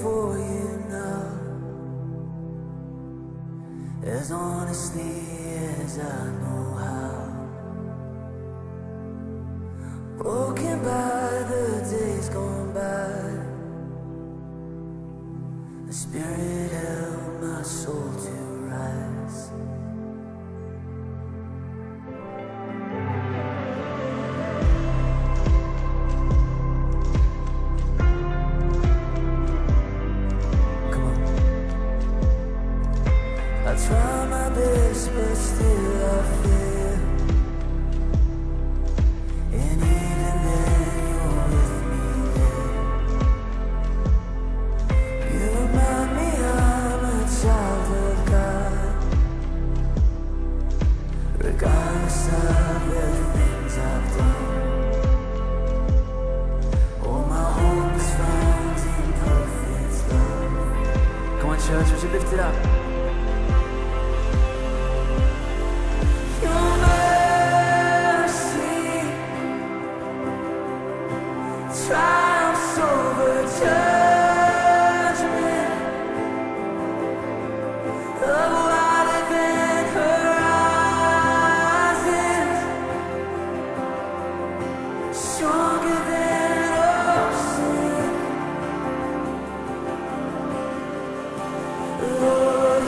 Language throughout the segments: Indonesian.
for you now, as honestly as I know how. Broken by the days gone by, the Spirit held my soul to rise. I try my best, but still I fail. And even then, you're with me there. You remind me I'm a child of God, regardless of the things I've done. All my hope is found in perfect love. Come on, church, would you lift it up? Triumphs over judgment, love wider than horizons, stronger than ocean. Lord,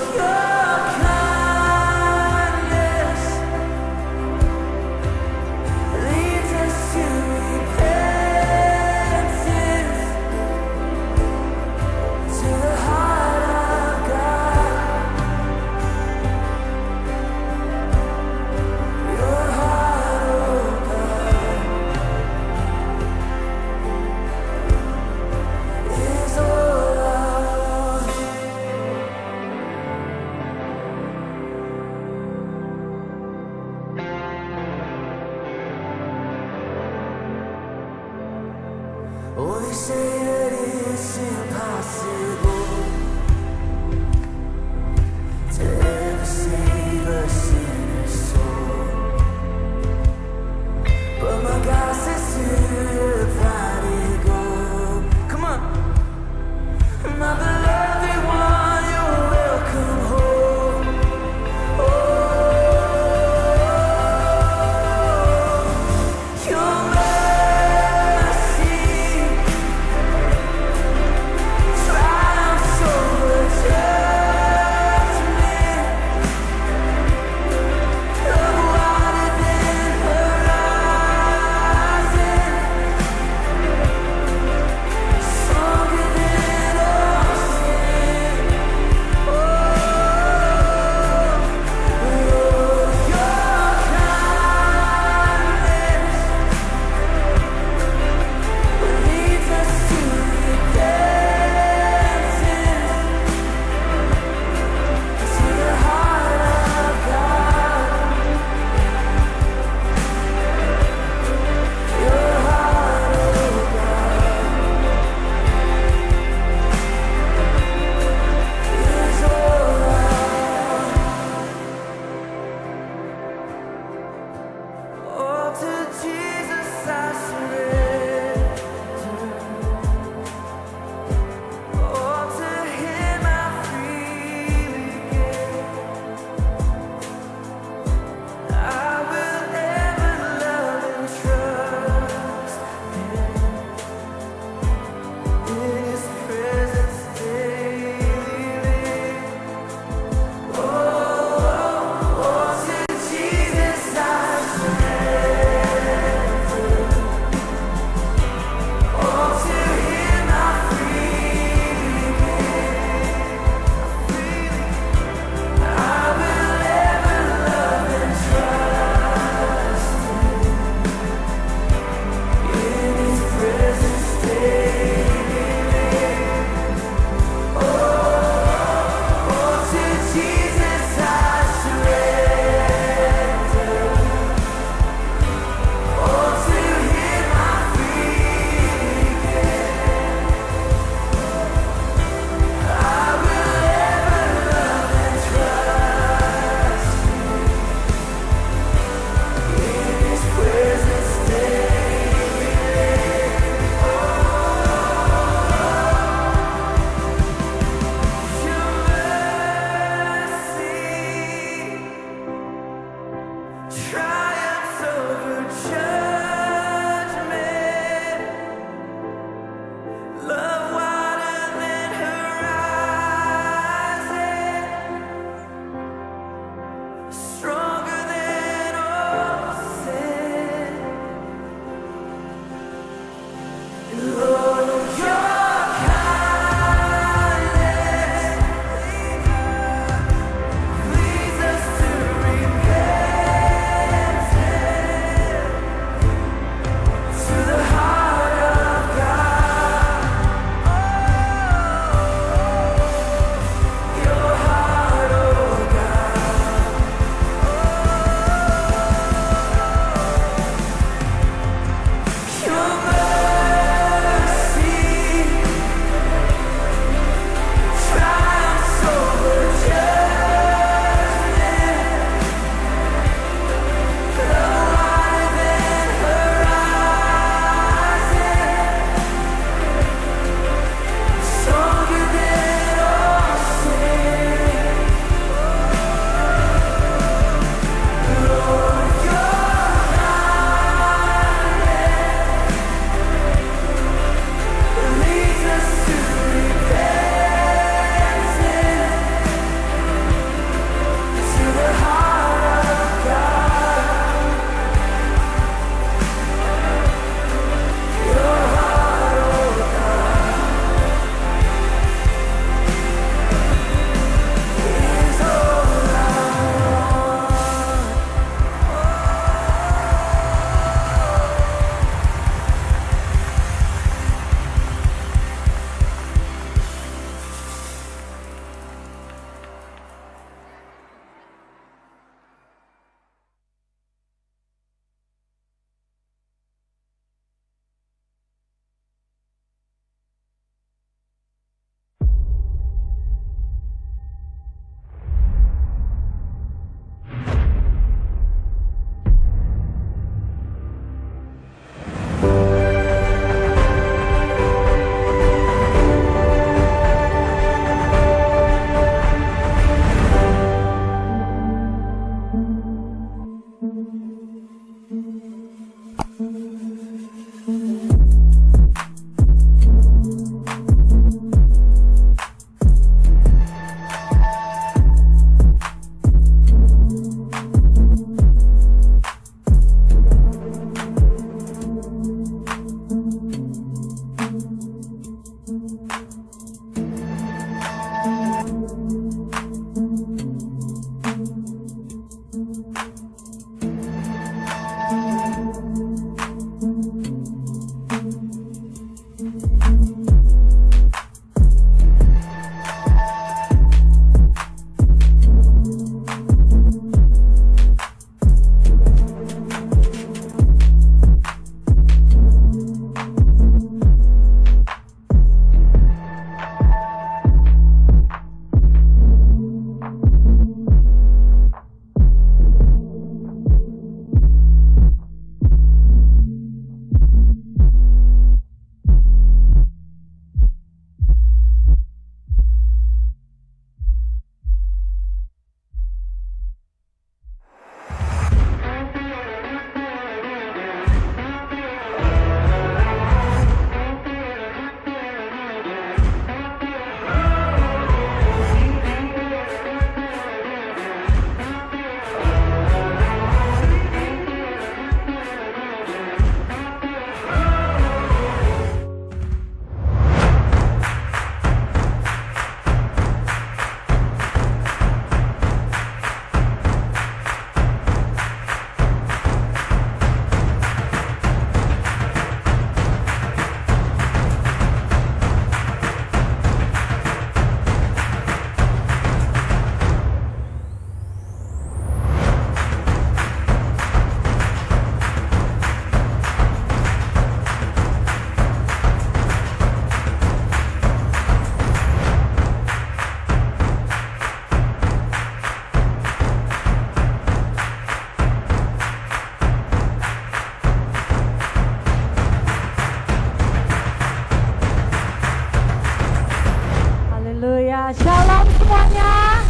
Shalom semuanya.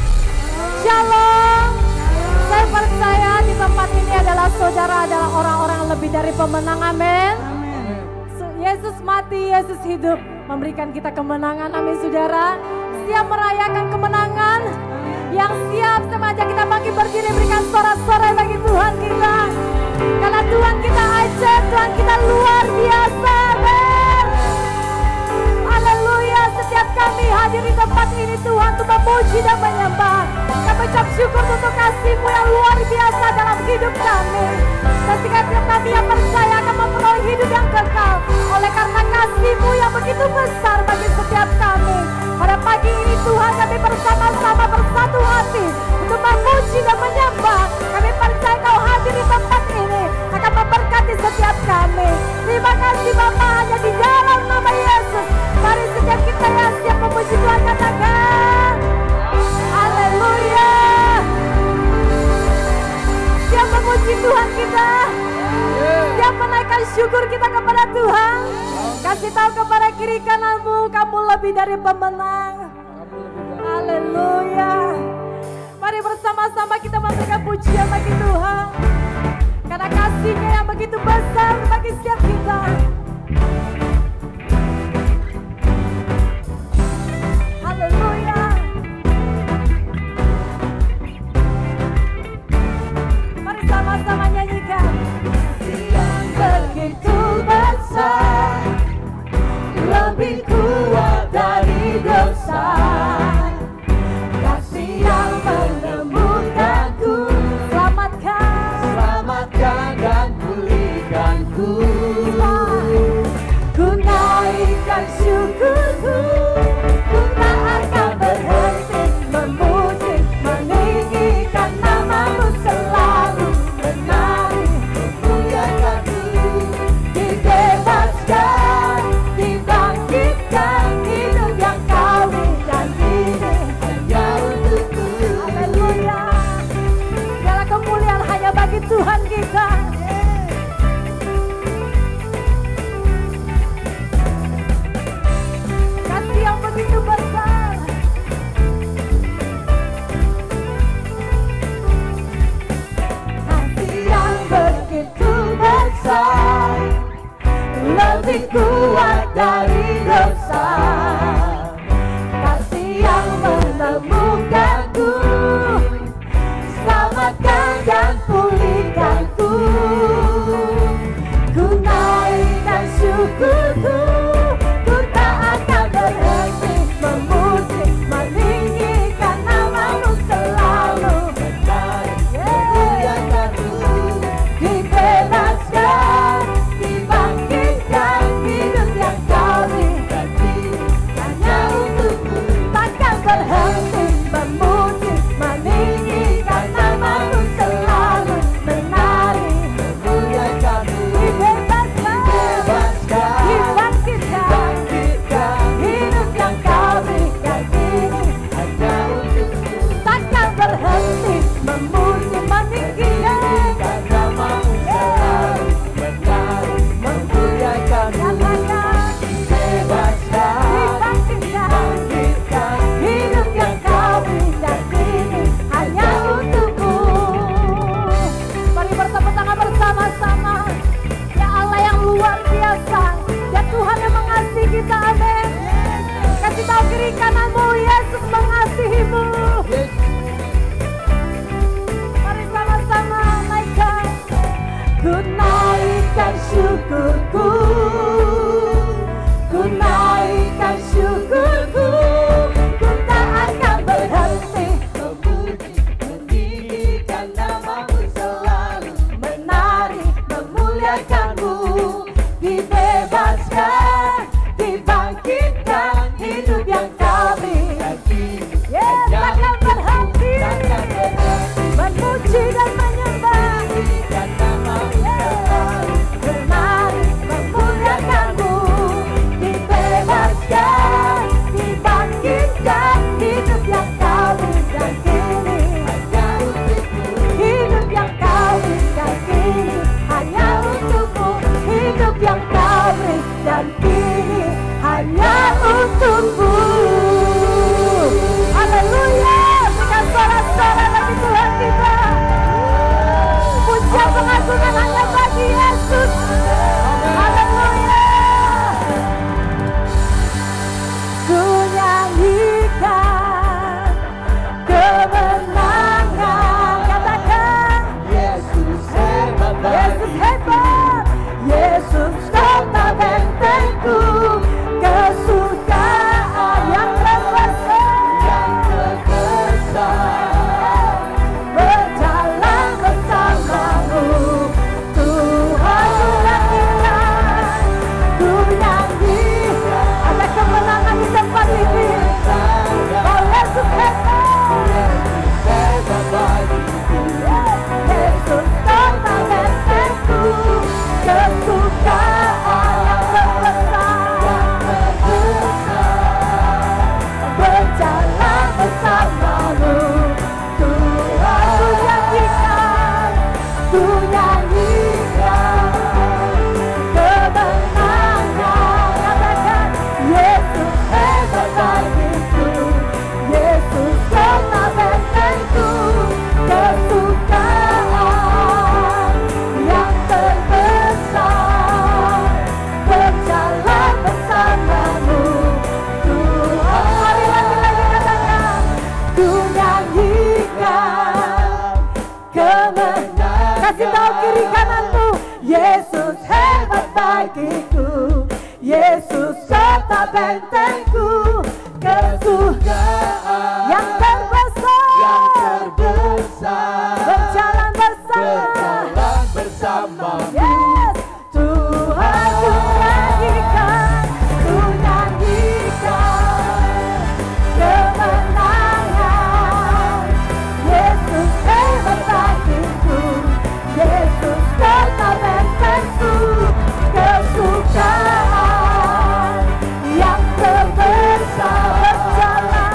Shalom. Saya percaya di tempat ini adalah saudara adalah orang-orang lebih dari pemenang. Amin. Yesus mati, Yesus hidup, memberikan kita kemenangan. Amin saudara. Siap merayakan kemenangan. Yang siap sengaja kita bangkit berdiri, berikan sorak-sorai bagi Tuhan kita. Karena Tuhan kita ajaib, Tuhan kita luar biasa. Amin. Haleluya, setiap kami hadir di tempat ini Tuhan untuk memuji dan menyembah. Kami ucap syukur untuk kasih-Mu yang luar biasa dalam hidup kami. Dan setiap kami yang percaya akan memperoleh hidup yang kekal oleh karena kasih-Mu yang begitu besar bagi setiap kami. Pada pagi ini Tuhan kami bersama-sama bersatu hati untuk memuji dan menyembah. Kami percaya Kau hadir di tempat ini akan memberkati setiap kami. Terima kasih Bapa, hanya di dalam nama Yesus. Mari setiap kita yang siap memuji Tuhan katakan haleluya. Siap memuji Tuhan kita. Siap menaikkan syukur kita kepada Tuhan. Kasih tahu kepada kiri kananmu, kamu lebih dari pemenang. Haleluya. Mari bersama-sama kita memberikan pujian bagi Tuhan. Karena kasih-Nya yang begitu besar bagi setiap kita. Haleluya. Mari sama-sama nyanyikan. Kasih yang begitu besar, lebih kuat dari dosa. Kasih yang menemukanku, selamatkan dan pulihkanku. Ku kiri kananmu, Yesus mengasihimu. Mari sama-sama naikkan. Ku naikkan syukurku, ku naikkan syukurku, ku tak akan berhenti memuji, meninggikan namamu selalu, menari, memuliakanmu, dibebaskan, dibangkitkan, hidup yang kau beri. Yes, takkan berhenti, memuji dan menyembah. Menari, memuliakanmu, dibebaskan, dibangkitkan, hidup yang kau beri dan kini hanya untukmu. Hidup yang kau beri dan kini hanya untukmu. Hidup yang kau beri dan kini hanya untukmu. Haleluya, berikan suara-suara bagi Tuhan kita. Pujian pengagungan hanya bagi Yesus. Haleluya. Ku nyanyikan kemenangan. Katakan Yesus hebat, Yesus hebat, Yesus kota bentengku, kesukaan yang terbesar, berjalan bersamamu, Tuhan menyanyikan, ku nyanyikan. Ada kemenangan di tempat ini. Oh Yesus hebat, Yesus kota bentengku, kesukaan yang terbesar, berjalan bersamamu, Tuhan ku nyanyikan, ku nyanyikan kemenangan. Katakan Yesus hebat bagiku, Yesus kota bentengku, kesukaan yang terbesar, berjalan bersamamu, Tuhan. Mari lagi katakan, ku nyanyikan kemenangan. Kasih tahu kiri kananmu, Yesus hebat bagiku, Yesus kota bentengku, kesukaan yang terbesar, berjalan bersama. Yes, Tuhan ku nyanyikan, ku nyanyikan kemenangan. Yesus hebat bagiku, Yesus kota bentengku, kesukaan yang terbesar, berjalan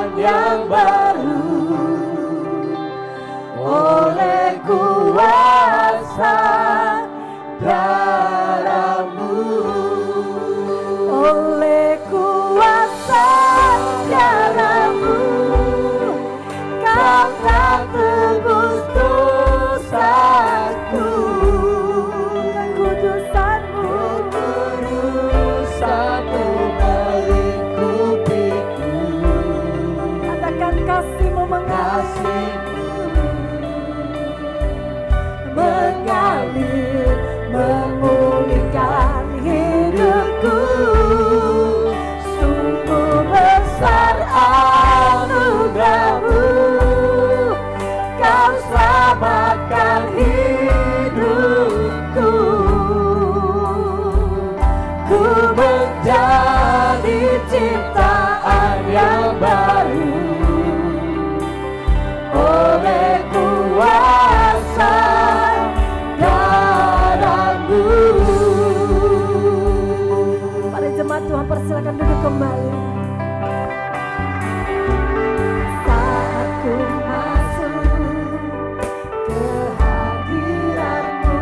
penciptaan yang baru oleh kuasa darah-Mu, oleh kuasa darah-Mu, Kau tak tebus dosaku. Kekudusan-Mu, kekudusan-Mu melingkupiku. Katakan kasih-Mu mengalir, memulihkan hidupku. Sungguh besar anugerah-Mu, Kau selamatkan hidupku. Ku menjadi ciptaan yang baru oleh kuasa darah-Mu. Para jemaat Tuhan, persilakan duduk kembali. Saat ku masuk ke hadirat-Mu,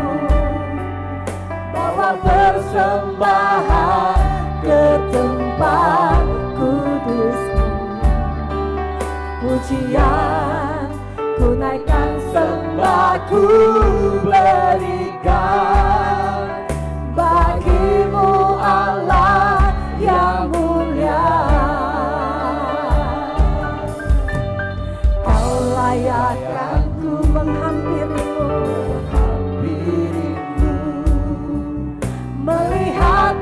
bawa persembahan ke tempat kudus-Mu. Pujian ku naikkan, sembah ku berikan bagi-Mu Allah yang mulia. Kau layakkan ku menghampiri-Mu, melihat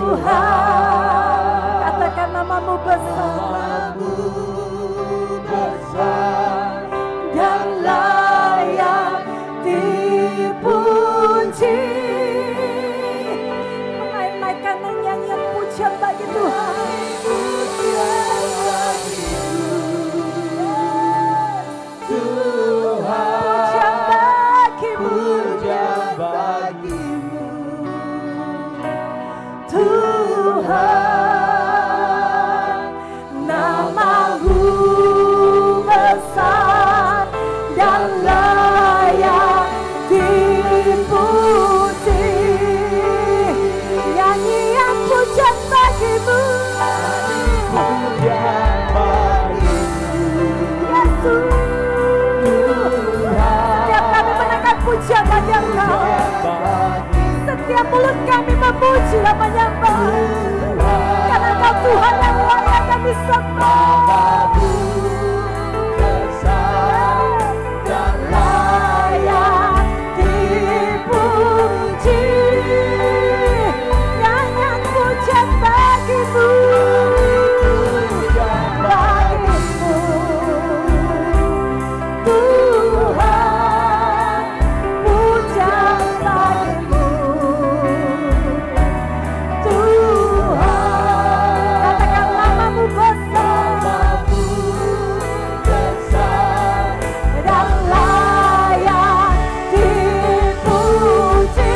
Tuhan. Katakan namamu besar, dan layak dipuji. Menaikkan nyanyian pujian bagi Tuhan. Tuhan, namamu besar dan layak dipuji. Nyanyian pujian bagimu, pujian bagimu, Yesus. Setiap kami menaikkan pujian bagi Engkau, setiap mulut kami memuji dan menyembah, karena Engkau Tuhan yang layak dan disembah. Dan layak dipuji. Nyanyian pujian bagimu, bagimu Tuhan, pujian bagimu Tuhan. Katakan namamu besar, dan layak dipuji.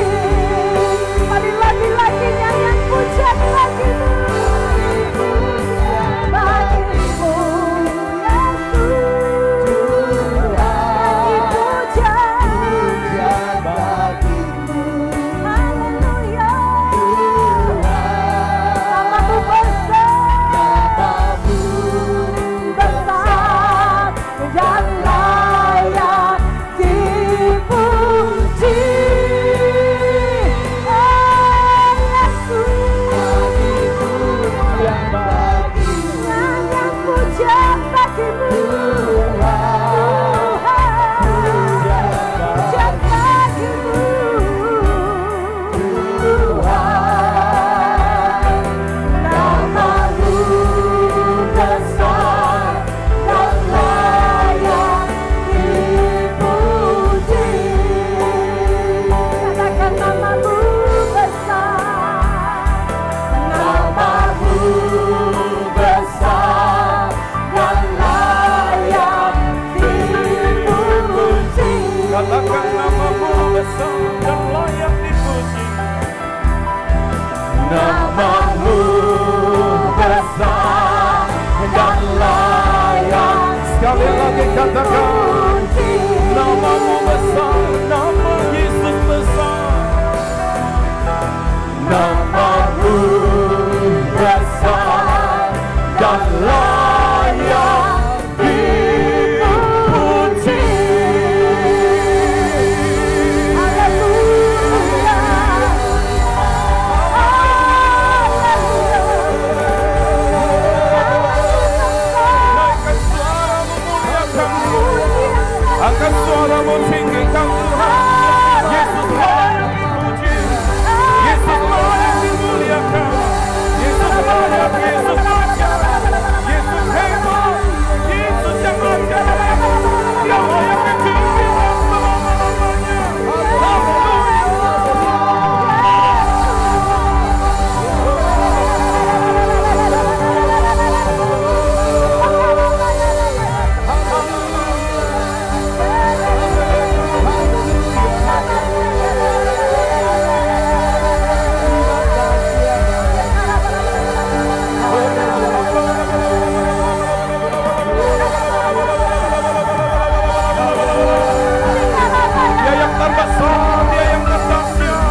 Mari lagi-lagi nyanyian pujian bagimu, bagimu Yesus. Nyanyi pujian bagimu, haleluya. Namamu besar, dan layak dipuji. Nyanyian pujian bagimu, pujian bagimu Tuhan. Namamu besar dan layak dipuji. Katakan namamu besar, namamu besar dan layak dipuji. Katakan namamu besar dan layak dipuji. Namamu besar dan layak Sekali lagi katakan dipuji. namamu besar, nama Yesus besar. Namamu besar dan layak dipuji. Haleluya, Naikkan suaramu, muliakan Tuhan. Angkat suaramu, tinggikan Tuhan. Yesus layak dipuji. Yesus layak dimuliakan. Yesus layak, Yesus layak. Yesus hebat. Yesus yang ajaib. Dia layak ditinggikan selama-lamanya. Dia yang terbesar, Dia yang terdahsyat,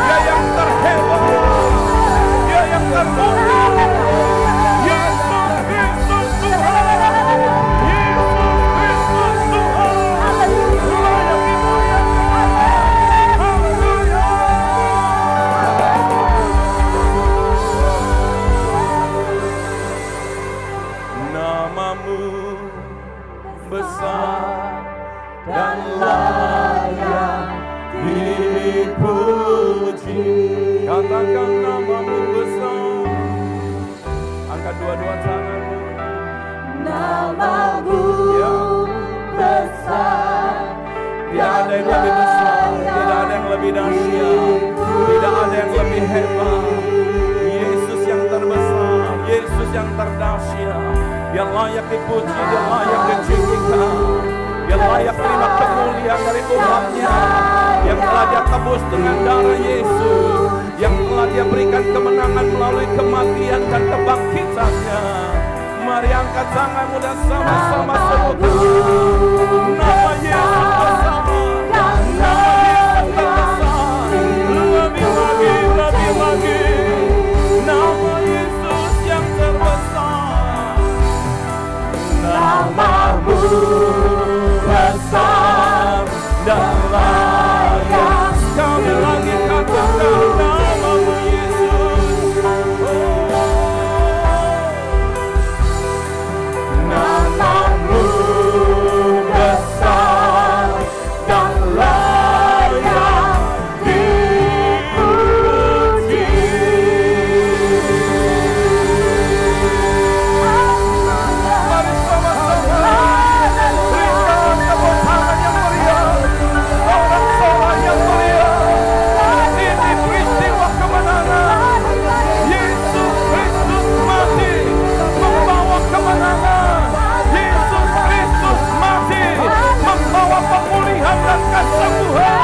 Dia yang terhebat, Dia yang termulia. Yesus, Yesus Tuhan, Yesus, Yesus Tuhan, layak dimuliakan. Haleluya. Namamu besar dan layak dipuji. Katakan namamu Angkat dua-dua tanganmu. Namamu besar. Tidak ada yang lebih besar, tidak ada yang lebih dahsyat, tidak ada yang lebih hebat. Yesus yang terbesar, Yesus yang terdahsyat, yang layak dipuji, yang layak ditinggikan, yang layak terima kemuliaan dari umatnya, yang telah Dia tebus dengan darah Yesus, yang telah Dia berikan kemenangan melalui kematian dan kebangkitannya. Mari angkat tanganmu dan sama-sama serukan nama Yesus besar, nama Yesus terbesar, lebih lagi, nama Yesus yang terbesar. Namamu besar dan layak. Sekali lagi katakan namamu Yesus. Namamu besar dan layak dipuji. Mari sama-sama berikan tepuk tangan yang meriah, sorak-sorai yang meriah. Ini peristiwa kemenangan. Yesus Kristus mati membawa kemenangan. Yesus Kristus mati membawa pemulihan dan kesembuhan.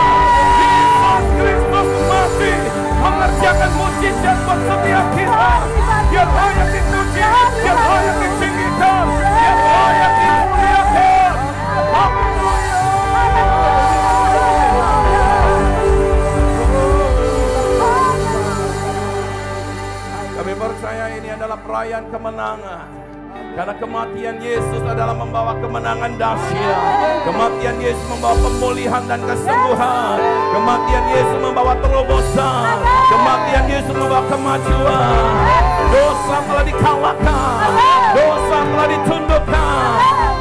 Yesus Kristus mati mengerjakan mujizat buat setiap kita. Dia layak dipuji, Dia layak ditinggikan, Dia layak dimuliakan. Kami percaya ini adalah perayaan kemenangan. Karena kematian Yesus adalah membawa kemenangan dahsyat. Kematian Yesus membawa pemulihan dan kesembuhan. Kematian Yesus membawa terobosan. Kematian Yesus membawa kemajuan. Dosa telah dikalahkan. Dosa telah ditundukkan.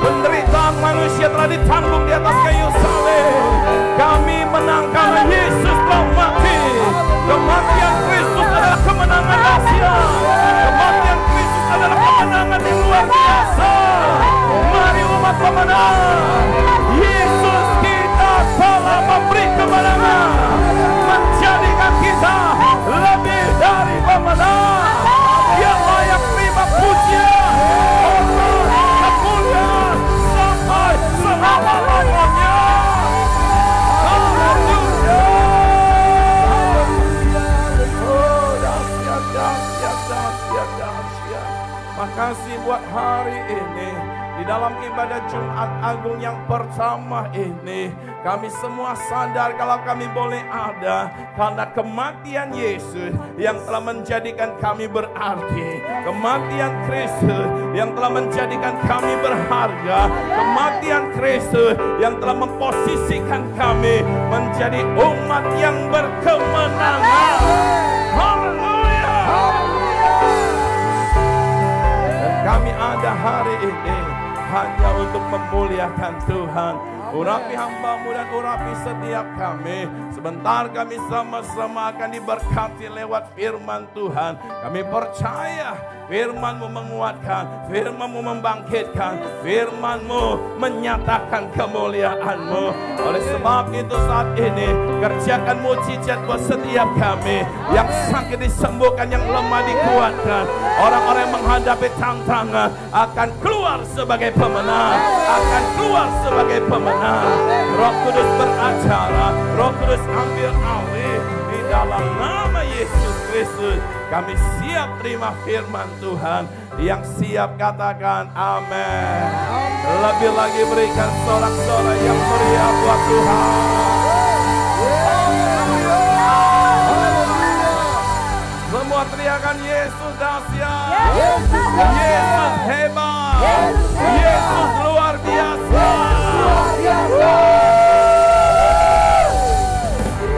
Penderitaan manusia telah ditanggung di atas kayu salib. Kami menang karena Yesus telah mati. Kematian Kristus adalah kemenangan dahsyat. Kematian Kristus adalah kemenangan yang luar biasa. Mari umat pemenang. Yesus kita telah memberi kemenangan, menjadikan kita lebih dari pemenang. Dia layak terima pujian, hormat, kemuliaan sampai selama-lamanya. Haleluya. Oh, dahsyat, dahsyat, dahsyat, dahsyat. Makasih buat hari ini. Di dalam ibadah Jumat Agung yang pertama ini, kami semua sadar kalau kami boleh ada karena kematian Yesus yang telah menjadikan kami berarti. Kematian Kristus yang telah menjadikan kami berharga. Kematian Kristus yang telah memposisikan kami menjadi umat yang berkemenangan. Haleluya. Dan kami ada hari ini hanya untuk memuliakan Tuhan. Urapi hamba-Mu dan urapi setiap kami. Sebentar kami sama-sama akan diberkati lewat firman Tuhan. Kami percaya firman-Mu menguatkan, firman-Mu membangkitkan, firman-Mu menyatakan kemuliaan-Mu. Oleh sebab itu saat ini kerjakan mujizat buat setiap kami. Yang sakit disembuhkan, yang lemah dikuatkan. Orang-orang yang menghadapi tantangan akan keluar sebagai pemenang, akan keluar sebagai pemenang. Roh Kudus beracara, Roh Kudus ambil alih di dalam nama Yesus Kristus. Kami siap terima firman Tuhan. Yang siap katakan amin. Lebih lagi berikan sorak-sorai yang meriah buat Tuhan. Semua teriakan Yesus dahsyat, Yesus hebat, Yesus luar biasa.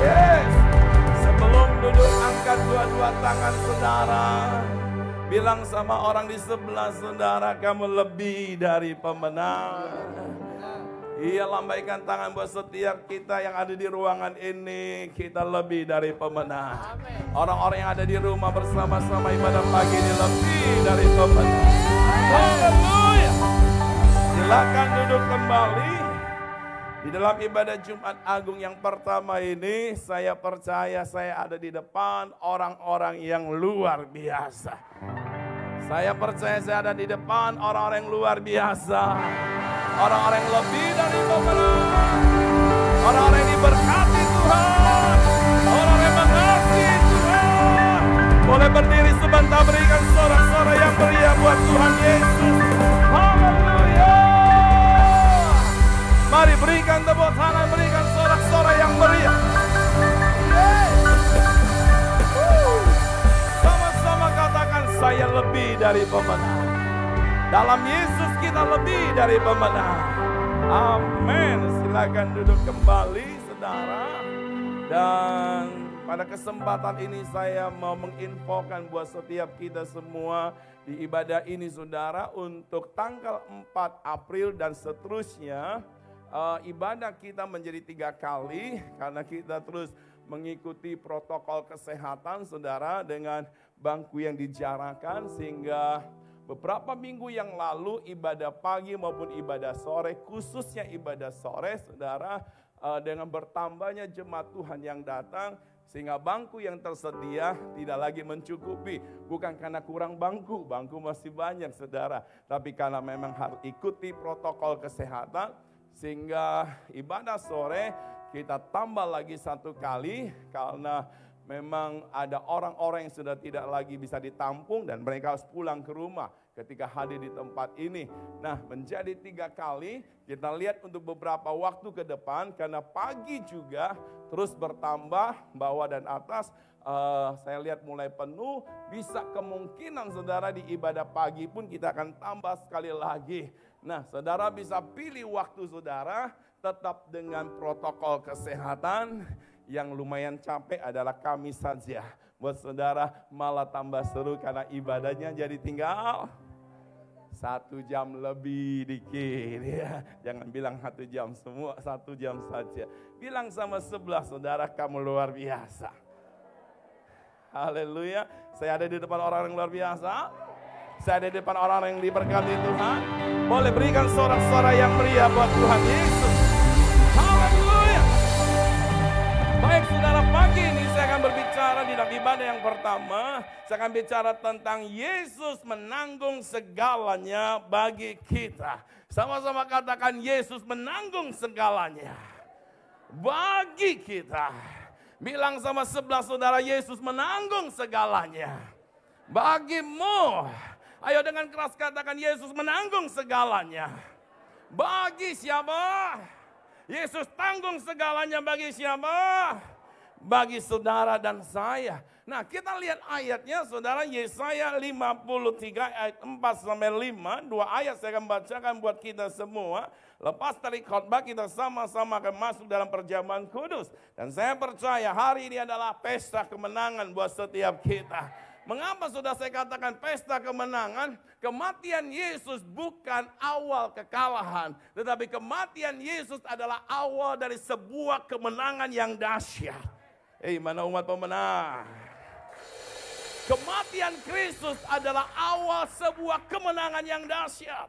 Yes. Sebelum duduk angkat dua-dua tangan saudara. Bilang sama orang di sebelah saudara, kamu lebih dari pemenang. Iya, lambaikan tangan buat setiap kita yang ada di ruangan ini. Kita lebih dari pemenang. Orang-orang yang ada di rumah bersama-sama ibadah pagi ini lebih dari pemenang. Haleluya. Silakan duduk kembali. Di dalam ibadah Jumat Agung yang pertama ini, saya percaya saya ada di depan orang-orang yang luar biasa. Saya percaya saya ada di depan orang-orang yang luar biasa. Orang-orang yang lebih dari pemenang. Orang-orang yang diberkati Tuhan. Orang yang mengasihi Tuhan. Boleh berdiri sebentar, berikan sorak-sorak yang meriah buat Tuhan Yesus. Haleluya. Mari berikan tepuk tangan, berikan sorak-sorak yang meriah. Sama-sama katakan, saya lebih dari pemenang. Dalam Yesus kita lebih dari pemenang. Amin. Silakan duduk kembali, saudara. Dan pada kesempatan ini saya mau menginfokan buat setiap kita semua di ibadah ini, saudara, untuk tanggal 4 April dan seterusnya. Ibadah kita menjadi 3 kali karena kita terus mengikuti protokol kesehatan, saudara, dengan bangku yang dijarakkan, sehingga beberapa minggu yang lalu ibadah pagi maupun ibadah sore, khususnya ibadah sore, saudara, dengan bertambahnya jemaat Tuhan yang datang, sehingga bangku yang tersedia tidak lagi mencukupi. Bukan karena kurang bangku, bangku masih banyak, saudara, tapi karena memang harus ikuti protokol kesehatan, sehingga ibadah sore kita tambah lagi 1 kali karena memang ada orang-orang yang sudah tidak lagi bisa ditampung dan mereka harus pulang ke rumah ketika hadir di tempat ini. Nah, menjadi 3 kali, kita lihat untuk beberapa waktu ke depan, karena pagi juga terus bertambah, bawah dan atas, saya lihat mulai penuh, bisa kemungkinan saudara di ibadah pagi pun kita akan tambah sekali lagi. Nah, saudara bisa pilih waktu saudara, tetap dengan protokol kesehatan. Yang lumayan capek adalah Kamis saja. Buat saudara malah tambah seru karena ibadahnya jadi tinggal 1 jam lebih dikit ya. Jangan bilang 1 jam semua, 1 jam saja. Bilang sama sebelah saudara, kamu luar biasa. Haleluya. Saya ada di depan orang yang luar biasa. Saya ada di depan orang yang diberkati Tuhan. Boleh berikan sorak-sorak yang meriah buat Tuhan Yesus. Haleluya. Baik saudara, pagi ini saya akan berbicara di dalam ibadah yang pertama. Saya akan bicara tentang Yesus menanggung segalanya bagi kita. Sama-sama katakan, Yesus menanggung segalanya bagi kita. Bilang sama sebelah saudara, Yesus menanggung segalanya bagimu. Ayo dengan keras katakan, Yesus menanggung segalanya. Bagi siapa? Yesus tanggung segalanya bagi siapa? Bagi saudara dan saya. Nah, kita lihat ayatnya, saudara. Yesaya 53 ayat 4-5. 2 ayat saya akan bacakan buat kita semua. Lepas dari khotbah kita sama-sama akan masuk dalam perjamuan kudus. Dan saya percaya hari ini adalah pesta kemenangan buat setiap kita. Mengapa sudah saya katakan pesta kemenangan? Kematian Yesus bukan awal kekalahan, tetapi kematian Yesus adalah awal dari sebuah kemenangan yang dahsyat. Mana umat pemenang? Kematian Kristus adalah awal sebuah kemenangan yang dahsyat.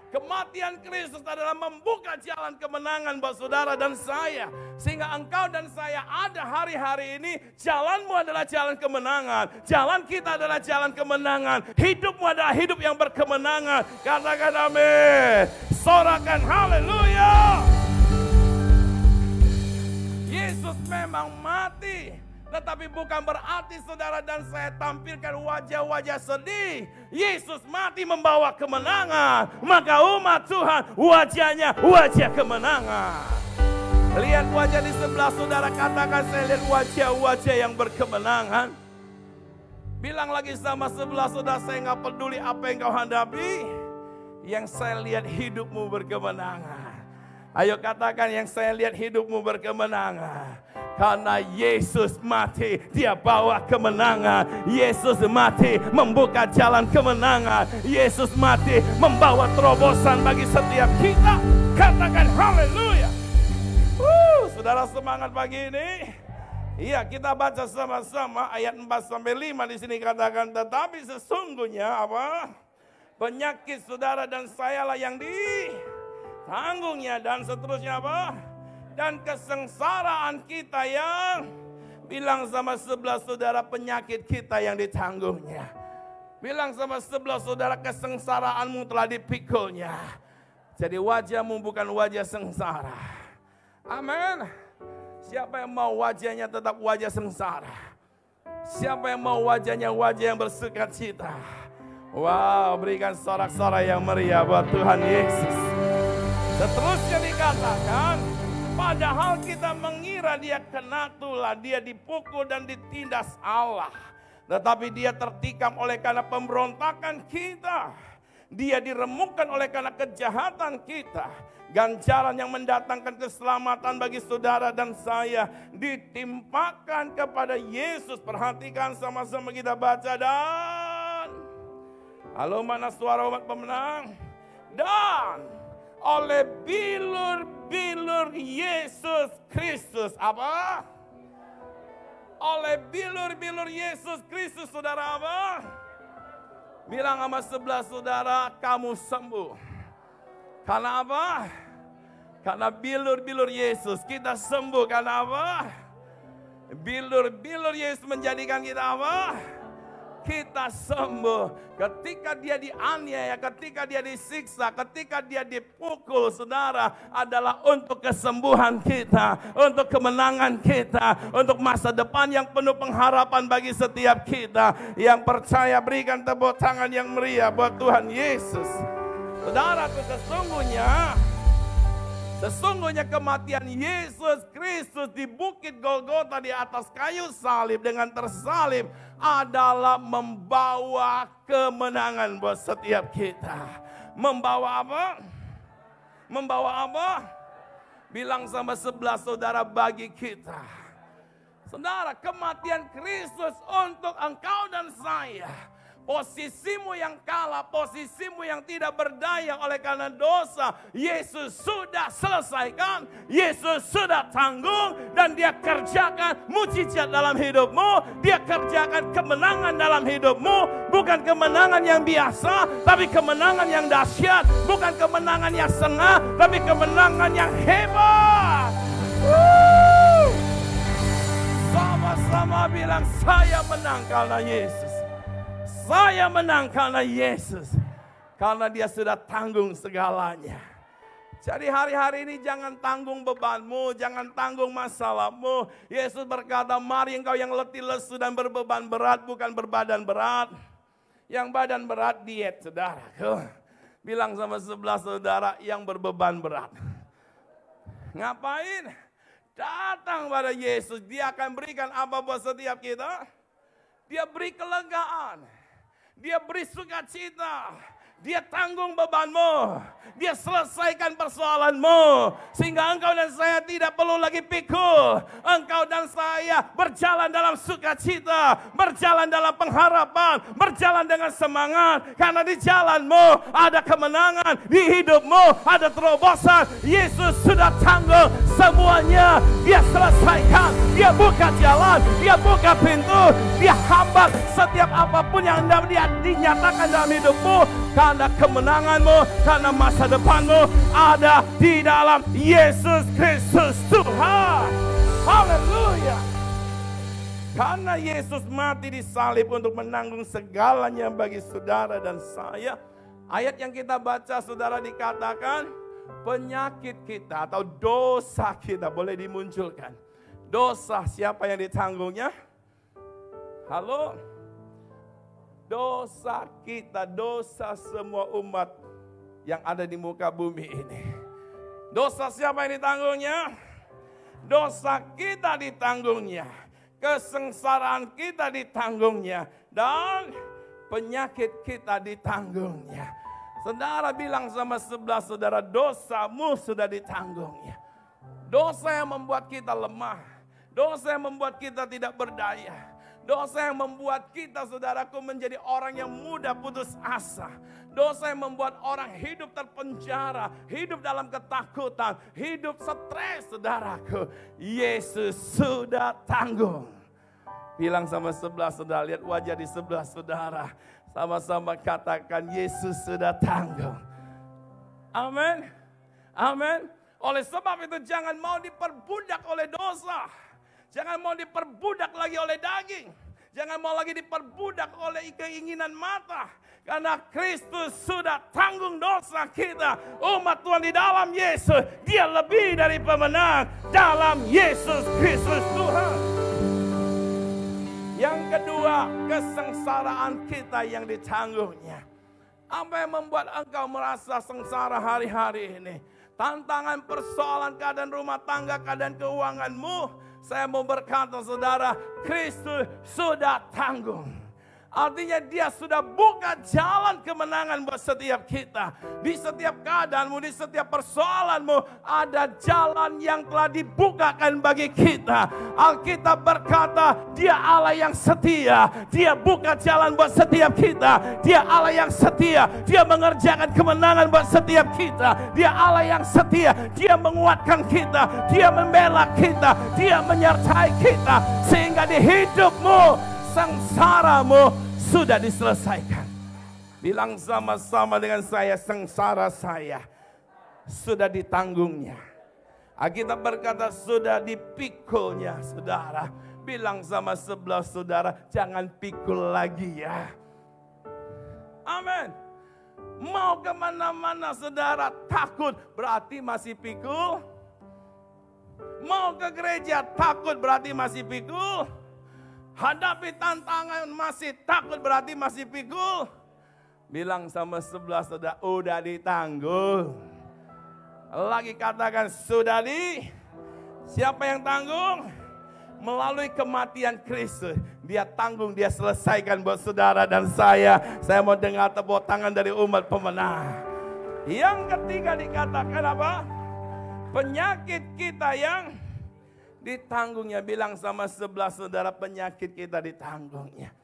Kematian Kristus adalah membuka jalan kemenangan buat saudara dan saya. Sehingga engkau dan saya ada hari-hari ini, jalanmu adalah jalan kemenangan. Jalan kita adalah jalan kemenangan. Hidupmu adalah hidup yang berkemenangan. Katakan amin. Sorakan haleluya. Yesus memang mati. Tetapi bukan berarti saudara dan saya tampilkan wajah-wajah sedih. Yesus mati membawa kemenangan. Maka umat Tuhan wajahnya wajah kemenangan. Lihat wajah di sebelah saudara, katakan saya lihat wajah-wajah yang berkemenangan. Bilang lagi sama sebelah saudara, saya nggak peduli apa yang kau hadapi. Yang saya lihat hidupmu berkemenangan. Ayo katakan, yang saya lihat hidupmu berkemenangan. Karena Yesus mati, dia bawa kemenangan. Yesus mati, membuka jalan kemenangan. Yesus mati, membawa terobosan bagi setiap kita. Katakan haleluya. Saudara semangat pagi ini. Iya, kita baca sama-sama ayat 4-5 di sini katakan, tetapi sesungguhnya apa? Penyakit saudara dan sayalah yang ditanggungnya, dan seterusnya apa? Dan kesengsaraan kita yang, bilang sama sebelah saudara, penyakit kita yang ditanggungnya. Bilang sama sebelah saudara, kesengsaraanmu telah dipikulnya. Jadi wajahmu bukan wajah sengsara. Amin. Siapa yang mau wajahnya tetap wajah sengsara? Siapa yang mau wajahnya wajah yang bersuka cita? Wow, berikan sorak-sorai yang meriah buat Tuhan Yesus. Seterusnya dikatakan, padahal kita mengira dia kena tulah, dia dipukul dan ditindas Allah. Tetapi dia tertikam oleh karena pemberontakan kita. Dia diremukkan oleh karena kejahatan kita. Ganjaran yang mendatangkan keselamatan bagi saudara dan saya ditimpakan kepada Yesus. Perhatikan sama-sama kita baca dan, halo, mana suara umat pemenang? Dan oleh bilur-bilur Yesus Kristus, apa? Oleh bilur-bilur Yesus Kristus, saudara apa? Bilang sama sebelah saudara, kamu sembuh. Karena apa? Karena bilur-bilur Yesus kita sembuh. Karena apa? Bilur-bilur Yesus menjadikan kita apa? Kita sembuh. Ketika dia dianiaya, ketika dia disiksa, ketika dia dipukul, saudara, adalah untuk kesembuhan kita, untuk kemenangan kita, untuk masa depan yang penuh pengharapan bagi setiap kita. Yang percaya berikan tepuk tangan yang meriah buat Tuhan Yesus. Saudaraku, sesungguhnya kematian Yesus Kristus di Bukit Golgota di atas kayu salib dengan tersalib adalah membawa kemenangan buat setiap kita. Membawa apa? Membawa apa? Bilang sama sebelah saudara, bagi kita. Saudara, kematian Kristus untuk engkau dan saya. Posisimu yang kalah, posisimu yang tidak berdaya oleh karena dosa, Yesus sudah selesaikan, Yesus sudah tanggung, dan dia kerjakan mujizat dalam hidupmu, dia kerjakan kemenangan dalam hidupmu, bukan kemenangan yang biasa, tapi kemenangan yang dahsyat, bukan kemenangan yang setengah, tapi kemenangan yang hebat. Sama-sama bilang, saya menang karena Yesus. Saya menang karena Yesus. Karena dia sudah tanggung segalanya. Jadi hari-hari ini jangan tanggung bebanmu, jangan tanggung masalahmu. Yesus berkata, mari engkau yang letih lesu dan berbeban berat, bukan berbadan berat. Yang badan berat diet, saudara. Bilang sama sebelah saudara, yang berbeban berat. Ngapain? Datang pada Yesus, dia akan berikan apa buat setiap kita? Dia beri kelegaan. Dia beri sukacita. Dia tanggung bebanmu. Dia selesaikan persoalanmu. Sehingga engkau dan saya tidak perlu lagi pikul. Engkau dan saya berjalan dalam sukacita. Berjalan dalam pengharapan. Berjalan dengan semangat. Karena di jalanmu ada kemenangan. Di hidupmu ada terobosan. Yesus sudah tanggung semuanya. Dia selesaikan. Dia buka jalan. Dia buka pintu. Dia hambat setiap apapun yang dia dinyatakan dalam hidupmu. Karena kemenanganmu, karena masa depanmu ada di dalam Yesus Kristus Tuhan. Haleluya. Karena Yesus mati di salib untuk menanggung segalanya bagi saudara dan saya. Ayat yang kita baca, saudara, dikatakan penyakit kita atau dosa kita boleh dimunculkan. Dosa siapa yang ditanggungnya? Halo? Dosa kita, dosa semua umat yang ada di muka bumi ini. Dosa siapa yang ditanggungnya? Dosa kita ditanggungnya. Kesengsaraan kita ditanggungnya. Dan penyakit kita ditanggungnya. Saudara bilang sama sebelah saudara, dosamu sudah ditanggungnya. Dosa yang membuat kita lemah. Dosa yang membuat kita tidak berdaya. Dosa yang membuat kita, saudaraku, menjadi orang yang mudah putus asa. Dosa yang membuat orang hidup terpenjara, hidup dalam ketakutan, hidup stres, saudaraku. Yesus sudah tanggung. Bilang sama sebelah saudara, lihat wajah di sebelah saudara. Sama-sama katakan, Yesus sudah tanggung. Amin. Amin. Oleh sebab itu jangan mau diperbudak oleh dosa. Jangan mau diperbudak lagi oleh daging. Jangan mau lagi diperbudak oleh keinginan mata. Karena Kristus sudah tanggung dosa kita. Umat Tuhan di dalam Yesus, Dia lebih dari pemenang. Dalam Yesus Kristus Tuhan. Yang kedua, kesengsaraan kita yang ditanggungnya. Apa yang membuat engkau merasa sengsara hari-hari ini? Tantangan, persoalan, keadaan rumah tangga, keadaan keuanganmu. Saya mau berkata, saudara, Kristus sudah tanggung. Artinya Dia sudah buka jalan kemenangan buat setiap kita. Di setiap keadaanmu, di setiap persoalanmu, ada jalan yang telah dibukakan bagi kita. Alkitab berkata, Dia Allah yang setia. Dia buka jalan buat setiap kita. Dia Allah yang setia. Dia mengerjakan kemenangan buat setiap kita. Dia Allah yang setia. Dia menguatkan kita. Dia membela kita. Dia menyertai kita. Sehingga di hidupmu, sengsaramu sudah diselesaikan. Bilang sama-sama dengan saya, sengsara saya sudah ditanggungnya. Alkitab berkata sudah dipikulnya, saudara. Bilang sama sebelah saudara, jangan pikul lagi ya. Amin. Mau kemana-mana saudara takut, berarti masih pikul. Mau ke gereja takut, berarti masih pikul. Hadapi tantangan masih takut, berarti masih pikul. Bilang sama sebelah saudara, udah ditanggung. Lagi katakan, sudah siapa yang tanggung? Melalui kematian Kristus. Dia tanggung, Dia selesaikan buat saudara dan saya. Saya mau dengar tepuk tangan dari umat pemenang. Yang ketiga dikatakan apa? Penyakit kita yang ditanggungnya. Bilang sama sebelah saudara, penyakit kita ditanggungnya.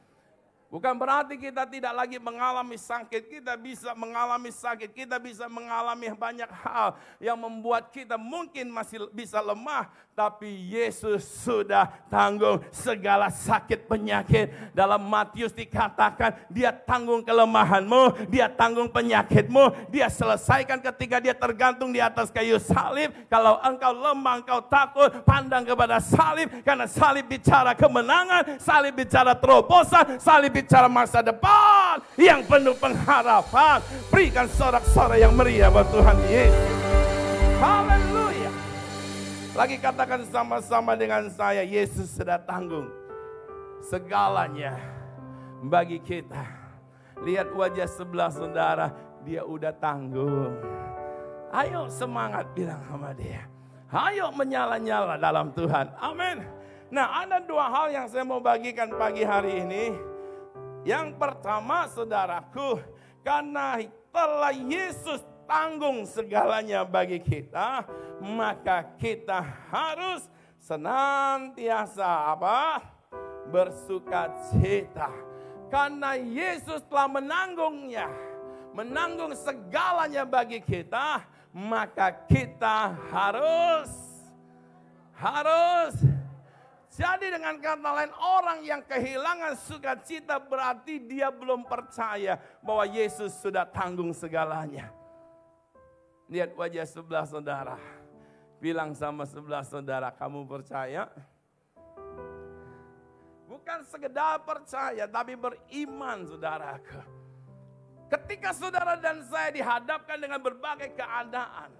Bukan berarti kita tidak lagi mengalami sakit. Kita bisa mengalami sakit. Kita bisa mengalami banyak hal yang membuat kita mungkin masih bisa lemah. Tapi Yesus sudah tanggung segala sakit penyakit. Dalam Matius dikatakan, Dia tanggung kelemahanmu. Dia tanggung penyakitmu. Dia selesaikan ketika Dia tergantung di atas kayu salib. Kalau engkau lemah, engkau takut, pandang kepada salib. Karena salib bicara kemenangan. Salib bicara terobosan. Salib bicara masa depan yang penuh pengharapan. Berikan sorak-sorai yang meriah buat Tuhan Yesus. Haleluya. Lagi katakan sama-sama dengan saya, Yesus sudah tanggung segalanya bagi kita. Lihat wajah sebelah saudara, Dia udah tanggung. Ayo semangat, bilang sama dia. Ayo menyala-nyala dalam Tuhan. Amin. Nah, ada dua hal yang saya mau bagikan pagi hari ini. Yang pertama, saudaraku, karena telah Yesus tanggung segalanya bagi kita, maka kita harus senantiasa apa? Bersukacita. Karena Yesus telah menanggungnya, menanggung segalanya bagi kita, maka kita harus jadi dengan kata lain, orang yang kehilangan sukacita berarti dia belum percaya bahwa Yesus sudah tanggung segalanya. Lihat wajah sebelah saudara. Bilang sama sebelah saudara, kamu percaya? Bukan sekedar percaya, tapi beriman, saudaraku. Ketika saudara dan saya dihadapkan dengan berbagai keadaan,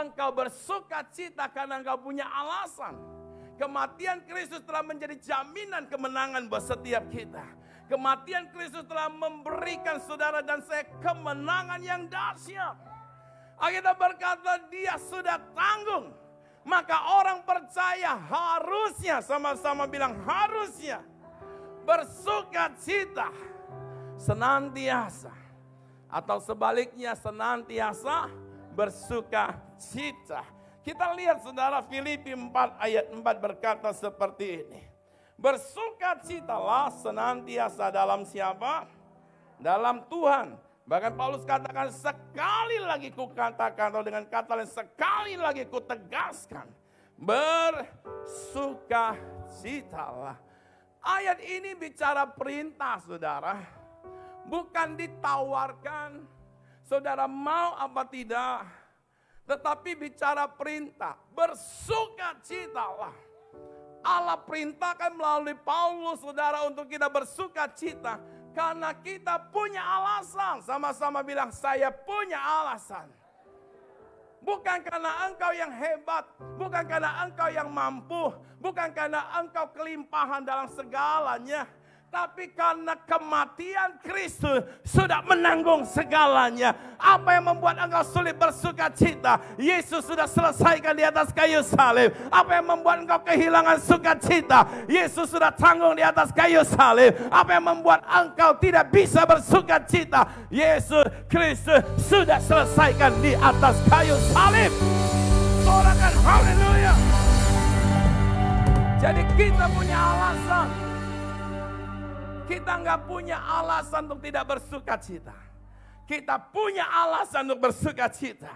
engkau bersukacita karena engkau punya alasan. Kematian Kristus telah menjadi jaminan kemenangan buat setiap kita. Kematian Kristus telah memberikan saudara dan saya kemenangan yang dahsyat. Alkitab berkata Dia sudah tanggung. Maka orang percaya harusnya, sama-sama bilang harusnya, bersukacita senantiasa. Atau sebaliknya senantiasa bersukacita. Kita lihat saudara, Filipi 4 ayat 4 berkata seperti ini. Bersukacitalah senantiasa dalam siapa? Dalam Tuhan. Bahkan Paulus katakan sekali lagi kukatakan, atau dengan kata lain sekali lagi kutegaskan. Bersukacitalah. Ayat ini bicara perintah, saudara. Bukan ditawarkan, saudara mau apa tidak. Tetapi bicara perintah, bersukacitalah. Allah perintahkan melalui Paulus, saudara, untuk kita bersukacita. Karena kita punya alasan. Sama-sama bilang, saya punya alasan. Bukan karena engkau yang hebat. Bukan karena engkau yang mampu. Bukan karena engkau kelimpahan dalam segalanya. Tapi karena kematian Kristus sudah menanggung segalanya. Apa yang membuat engkau sulit bersuka cita? Yesus sudah selesaikan di atas kayu salib. Apa yang membuat engkau kehilangan sukacita? Yesus sudah tanggung di atas kayu salib. Apa yang membuat engkau tidak bisa bersuka cita? Yesus Kristus sudah selesaikan di atas kayu salib. Sorakan haleluya. Jadi kita punya alasan. Kita nggak punya alasan untuk tidak bersuka cita. Kita punya alasan untuk bersuka cita.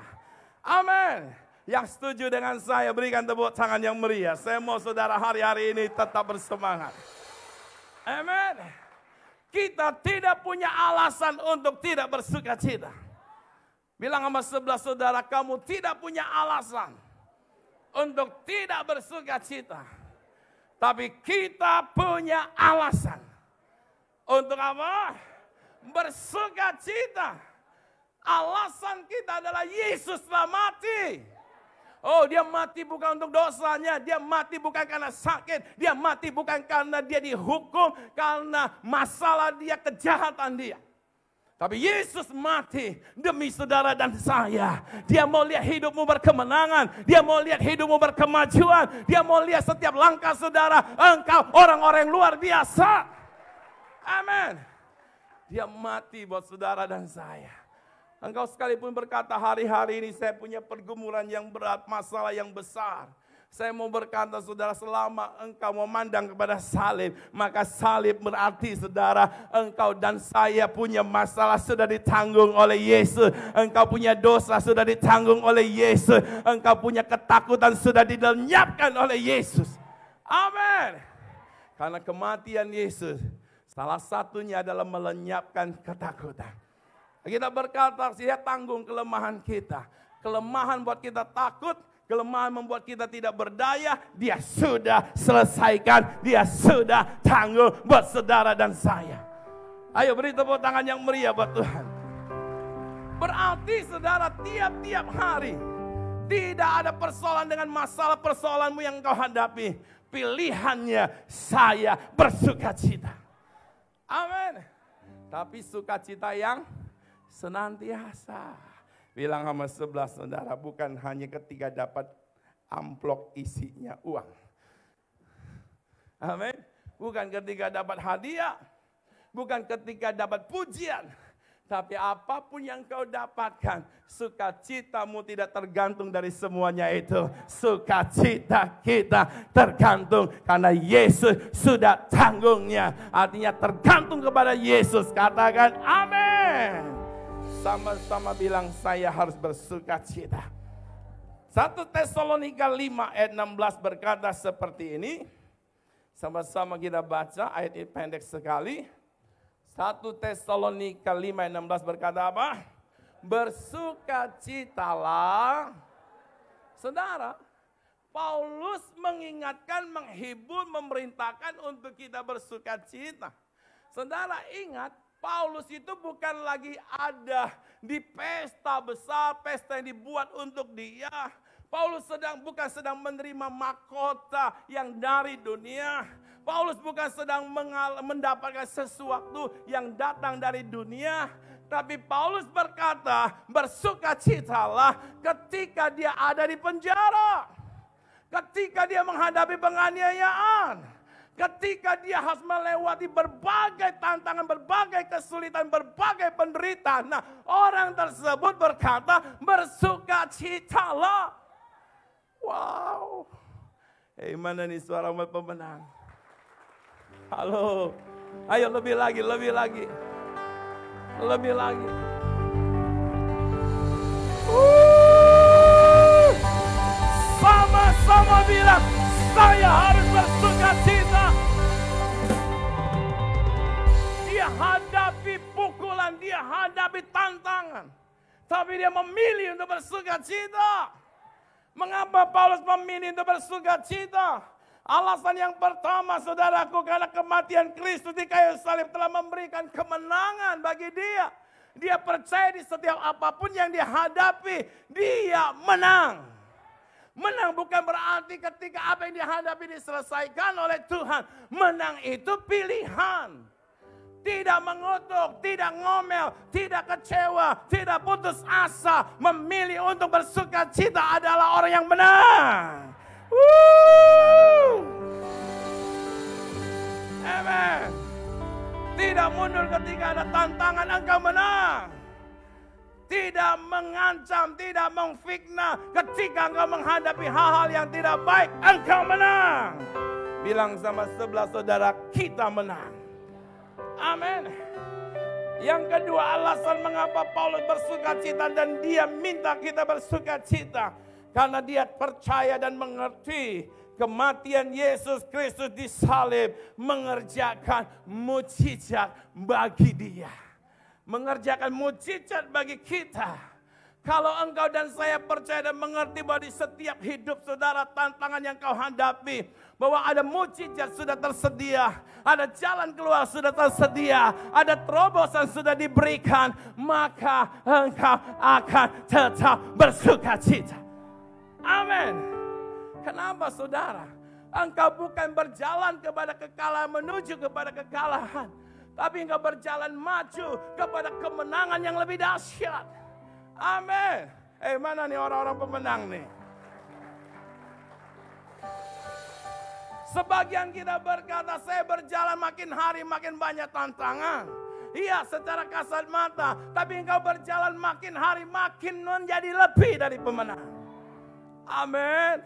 Amin. Yang setuju dengan saya berikan tepuk tangan yang meriah. Saya mau saudara hari-hari ini tetap bersemangat. Amin. Kita tidak punya alasan untuk tidak bersuka cita. Bilang sama sebelah saudara, kamu tidak punya alasan untuk tidak bersuka cita. Tapi kita punya alasan. Untuk apa? Bersuka cita. Alasan kita adalah Yesus telah mati. Oh, dia mati bukan untuk dosanya. Dia mati bukan karena sakit. Dia mati bukan karena dia dihukum. Karena masalah dia, kejahatan dia. Tapi Yesus mati demi saudara dan saya. Dia mau lihat hidupmu berkemenangan. Dia mau lihat hidupmu berkemajuan. Dia mau lihat setiap langkah saudara. Engkau orang-orang luar biasa. Amin. Dia mati buat saudara dan saya. Engkau sekalipun berkata hari-hari ini saya punya pergumulan yang berat, masalah yang besar. Saya mau berkata saudara, selama engkau memandang kepada salib, maka salib berarti saudara, engkau dan saya punya masalah sudah ditanggung oleh Yesus. Engkau punya dosa sudah ditanggung oleh Yesus. Engkau punya ketakutan sudah dilenyapkan oleh Yesus. Amin. Karena kematian Yesus salah satunya adalah melenyapkan ketakutan. Kita berkata, dia tanggung kelemahan kita. Kelemahan buat kita takut, kelemahan membuat kita tidak berdaya. Dia sudah selesaikan, dia sudah tanggung buat saudara dan saya. Ayo beri tepuk tangan yang meriah buat Tuhan. Berarti saudara, tiap-tiap hari tidak ada persoalan dengan masalah persoalanmu yang kau hadapi. Pilihannya saya bersuka cita. Amin. Tapi sukacita yang senantiasa. Bilang sama sebelah saudara, bukan hanya ketika dapat amplop isinya uang. Amin. Bukan ketika dapat hadiah. Bukan ketika dapat pujian. Tapi apapun yang kau dapatkan, sukacitamu tidak tergantung dari semuanya itu. Sukacita kita tergantung karena Yesus sudah tanggungnya. Artinya tergantung kepada Yesus. Katakan amin. Sama-sama bilang saya harus bersukacita. 1 Tesalonika 5 ayat 16 berkata seperti ini. Sama-sama kita baca, ayat ini pendek sekali. 1 Tesalonika 5 ayat 16 berkata apa? Bersukacitalah. Saudara, Paulus mengingatkan, menghibur, memerintahkan untuk kita bersukacita. Saudara ingat, Paulus itu bukan lagi ada di pesta besar, pesta yang dibuat untuk dia. Paulus bukan sedang menerima mahkota yang dari dunia. Paulus bukan sedang mendapatkan sesuatu yang datang dari dunia. Tapi Paulus berkata, bersukacitalah ketika dia ada di penjara. Ketika dia menghadapi penganiayaan. Ketika dia harus melewati berbagai tantangan, berbagai kesulitan, berbagai penderitaan. Nah, orang tersebut berkata, bersukacitalah. Wow. Mana nih suara pemenang? Halo. Ayo lebih lagi, lebih lagi. Lebih lagi. Sama-sama bilang, saya harus bersuka cita. Dia hadapi pukulan, dia hadapi tantangan. Tapi dia memilih untuk bersuka cita. Mengapa Paulus memilih untuk bersuka cita? Alasan yang pertama, saudaraku, karena kematian Kristus di kayu salib telah memberikan kemenangan bagi dia. Dia percaya di setiap apapun yang dia hadapi, dia menang. Menang bukan berarti ketika apa yang dihadapi diselesaikan oleh Tuhan. Menang itu pilihan. Tidak mengutuk, tidak ngomel, tidak kecewa, tidak putus asa. Memilih untuk bersuka cita adalah orang yang menang. Amen. Tidak mundur ketika ada tantangan, engkau menang. Tidak mengancam, tidak memfitnah ketika engkau menghadapi hal-hal yang tidak baik, engkau menang. Bilang sama sebelah saudara, kita menang. Amin. Yang kedua, alasan mengapa Paulus bersuka cita dan dia minta kita bersuka cita. Karena dia percaya dan mengerti kematian Yesus Kristus di salib mengerjakan mukjizat bagi dia. Mengerjakan mukjizat bagi kita. Kalau engkau dan saya percaya dan mengerti bahwa di setiap hidup saudara tantangan yang kau hadapi, bahwa ada mukjizat sudah tersedia, ada jalan keluar sudah tersedia, ada terobosan sudah diberikan, maka engkau akan tetap bersuka cita. Amin. Kenapa saudara? Engkau bukan berjalan kepada kekalahan menuju kepada kekalahan, tapi engkau berjalan maju kepada kemenangan yang lebih dahsyat. Amin. Mana nih orang-orang pemenang nih? Sebagian kita berkata, saya berjalan makin hari makin banyak tantangan. Iya, secara kasat mata. Tapi engkau berjalan makin hari makin menjadi lebih dari pemenang. Amin.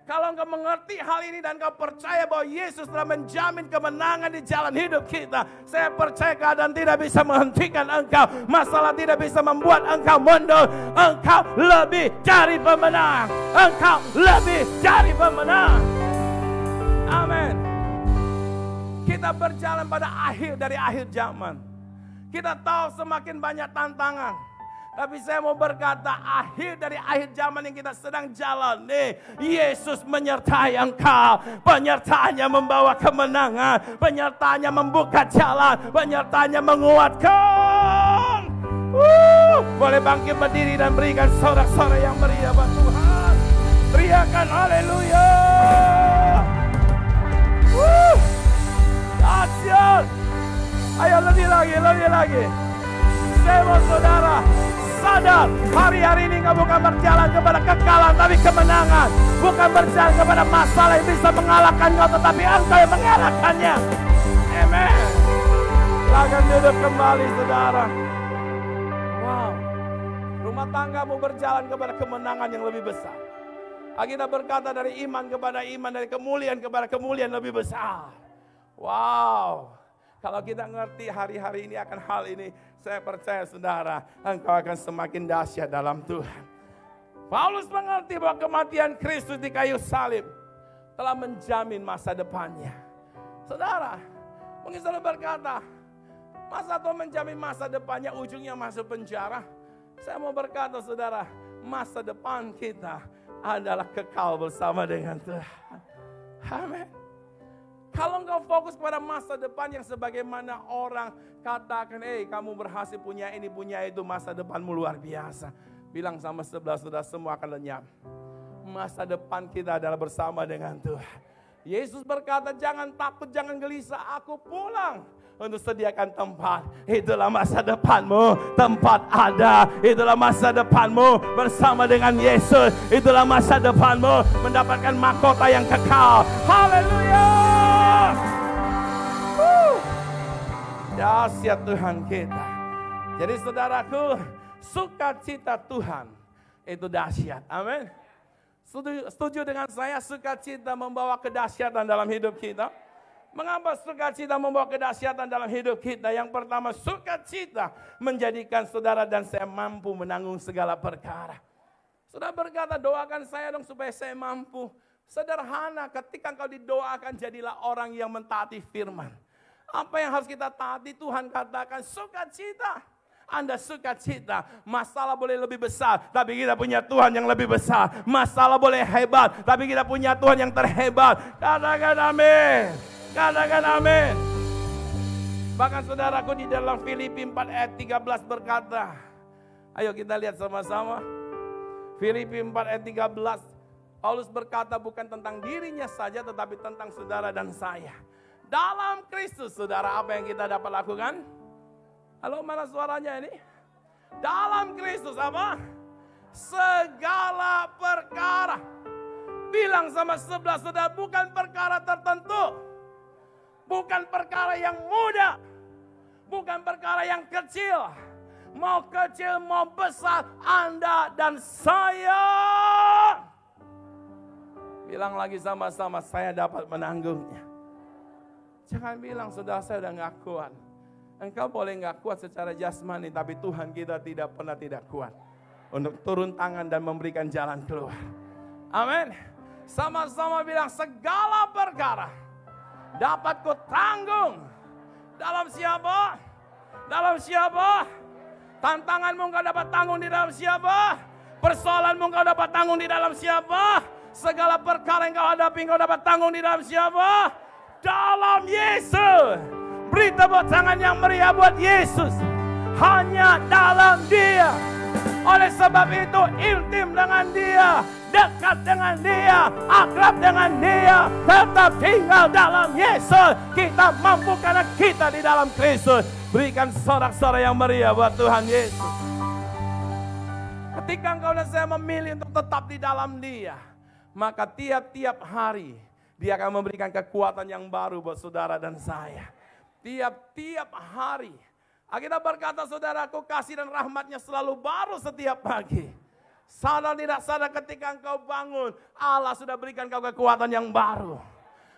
Kalau engkau mengerti hal ini dan engkau percaya bahwa Yesus telah menjamin kemenangan di jalan hidup kita, saya percaya keadaan tidak bisa menghentikan engkau. Masalah tidak bisa membuat engkau mundur. Engkau lebih dari pemenang. Engkau lebih dari pemenang. Amin. Kita berjalan pada akhir dari akhir zaman. Kita tahu semakin banyak tantangan. Tapi saya mau berkata, akhir dari akhir zaman yang kita sedang jalani, Yesus menyertai engkau. Penyertaannya membawa kemenangan, penyertaannya membuka jalan, penyertaannya menguatkan. Boleh bangkit berdiri dan berikan sorak-sorai yang meriah buat Tuhan. Teriakan haleluya. Dahsyat. Ayo lebih lagi, lebih lagi. Saya mau saudara sadar, hari-hari ini engkau bukan berjalan kepada kekalahan tapi kemenangan. Bukan berjalan kepada masalah yang bisa mengalahkan engkau, tetapi engkau yang mengalahkannya. Amen. Silakan duduk kembali saudara. Wow. Rumah tanggamu berjalan kepada kemenangan yang lebih besar. Kita berkata dari iman kepada iman, dari kemuliaan kepada kemuliaan lebih besar. Wow. Kalau kita ngerti hari-hari ini akan hal ini, saya percaya saudara, engkau akan semakin dahsyat dalam Tuhan. Paulus mengerti bahwa kematian Kristus di kayu salib telah menjamin masa depannya. Saudara, mungkin saudara berkata, masa Tuhan menjamin masa depannya ujungnya masuk penjara? Saya mau berkata saudara, masa depan kita adalah kekal bersama dengan Tuhan. Amin. Kalau engkau fokus pada masa depan yang sebagaimana orang katakan, kamu berhasil punya ini, punya itu, masa depanmu luar biasa. Bilang sama sebelah saudara, semua akan lenyap. Masa depan kita adalah bersama dengan Tuhan. Yesus berkata, jangan takut, jangan gelisah, aku pulang untuk sediakan tempat. Itulah masa depanmu, tempat ada. Itulah masa depanmu bersama dengan Yesus. Itulah masa depanmu mendapatkan mahkota yang kekal. Haleluya. Dahsyat Tuhan kita. Jadi saudaraku, sukacita Tuhan itu dahsyat. Amin. Setuju dengan saya, sukacita membawa kedahsyatan dalam hidup kita. Mengapa sukacita membawa kedahsyatan dalam hidup kita? Yang pertama, sukacita menjadikan saudara dan saya mampu menanggung segala perkara. Saudara berkata, doakan saya dong supaya saya mampu. Sederhana, ketika engkau didoakan, jadilah orang yang mentaati firman. Apa yang harus kita taati? Tuhan katakan sukacita. Anda sukacita, masalah boleh lebih besar, tapi kita punya Tuhan yang lebih besar. Masalah boleh hebat, tapi kita punya Tuhan yang terhebat. Katakan amin. Katakan amin. Bahkan saudaraku di dalam Filipi 4 ayat 13 berkata, ayo kita lihat sama-sama. Filipi 4 ayat 13, Paulus berkata bukan tentang dirinya saja, tetapi tentang saudara dan saya. Dalam Kristus, saudara, apa yang kita dapat lakukan? Halo, mana suaranya ini? Dalam Kristus apa? Segala perkara. Bilang sama sebelah saudara, bukan perkara tertentu. Bukan perkara yang mudah. Bukan perkara yang kecil. Mau kecil, mau besar, Anda dan saya. Bilang lagi sama-sama, saya dapat menanggungnya. Jangan bilang, saudara saya udah gak kuat. Engkau boleh gak kuat secara jasmani, tapi Tuhan kita tidak pernah tidak kuat. Untuk turun tangan dan memberikan jalan keluar. Amin. Sama-sama bilang, segala perkara dapat ku tanggung. Dalam siapa? Dalam siapa? Tantanganmu engkau dapat tanggung di dalam siapa? Persoalanmu engkau dapat tanggung di dalam siapa? Segala perkara yang kau hadapi engkau dapat tanggung di dalam siapa? Dalam Yesus. Beri tepuk tangan yang meriah buat Yesus. Hanya dalam Dia. Oleh sebab itu intim dengan Dia, dekat dengan Dia, akrab dengan Dia, tetap tinggal dalam Yesus. Kita mampu karena kita di dalam Kristus. Berikan sorak-sorai yang meriah buat Tuhan Yesus. Ketika engkau dan saya memilih untuk tetap di dalam Dia, maka tiap-tiap hari Dia akan memberikan kekuatan yang baru buat saudara dan saya. Tiap-tiap hari. Alkitab berkata, saudaraku, kasih dan rahmatnya selalu baru setiap pagi. Sadar tidak sadar ketika engkau bangun, Allah sudah berikan kau kekuatan yang baru.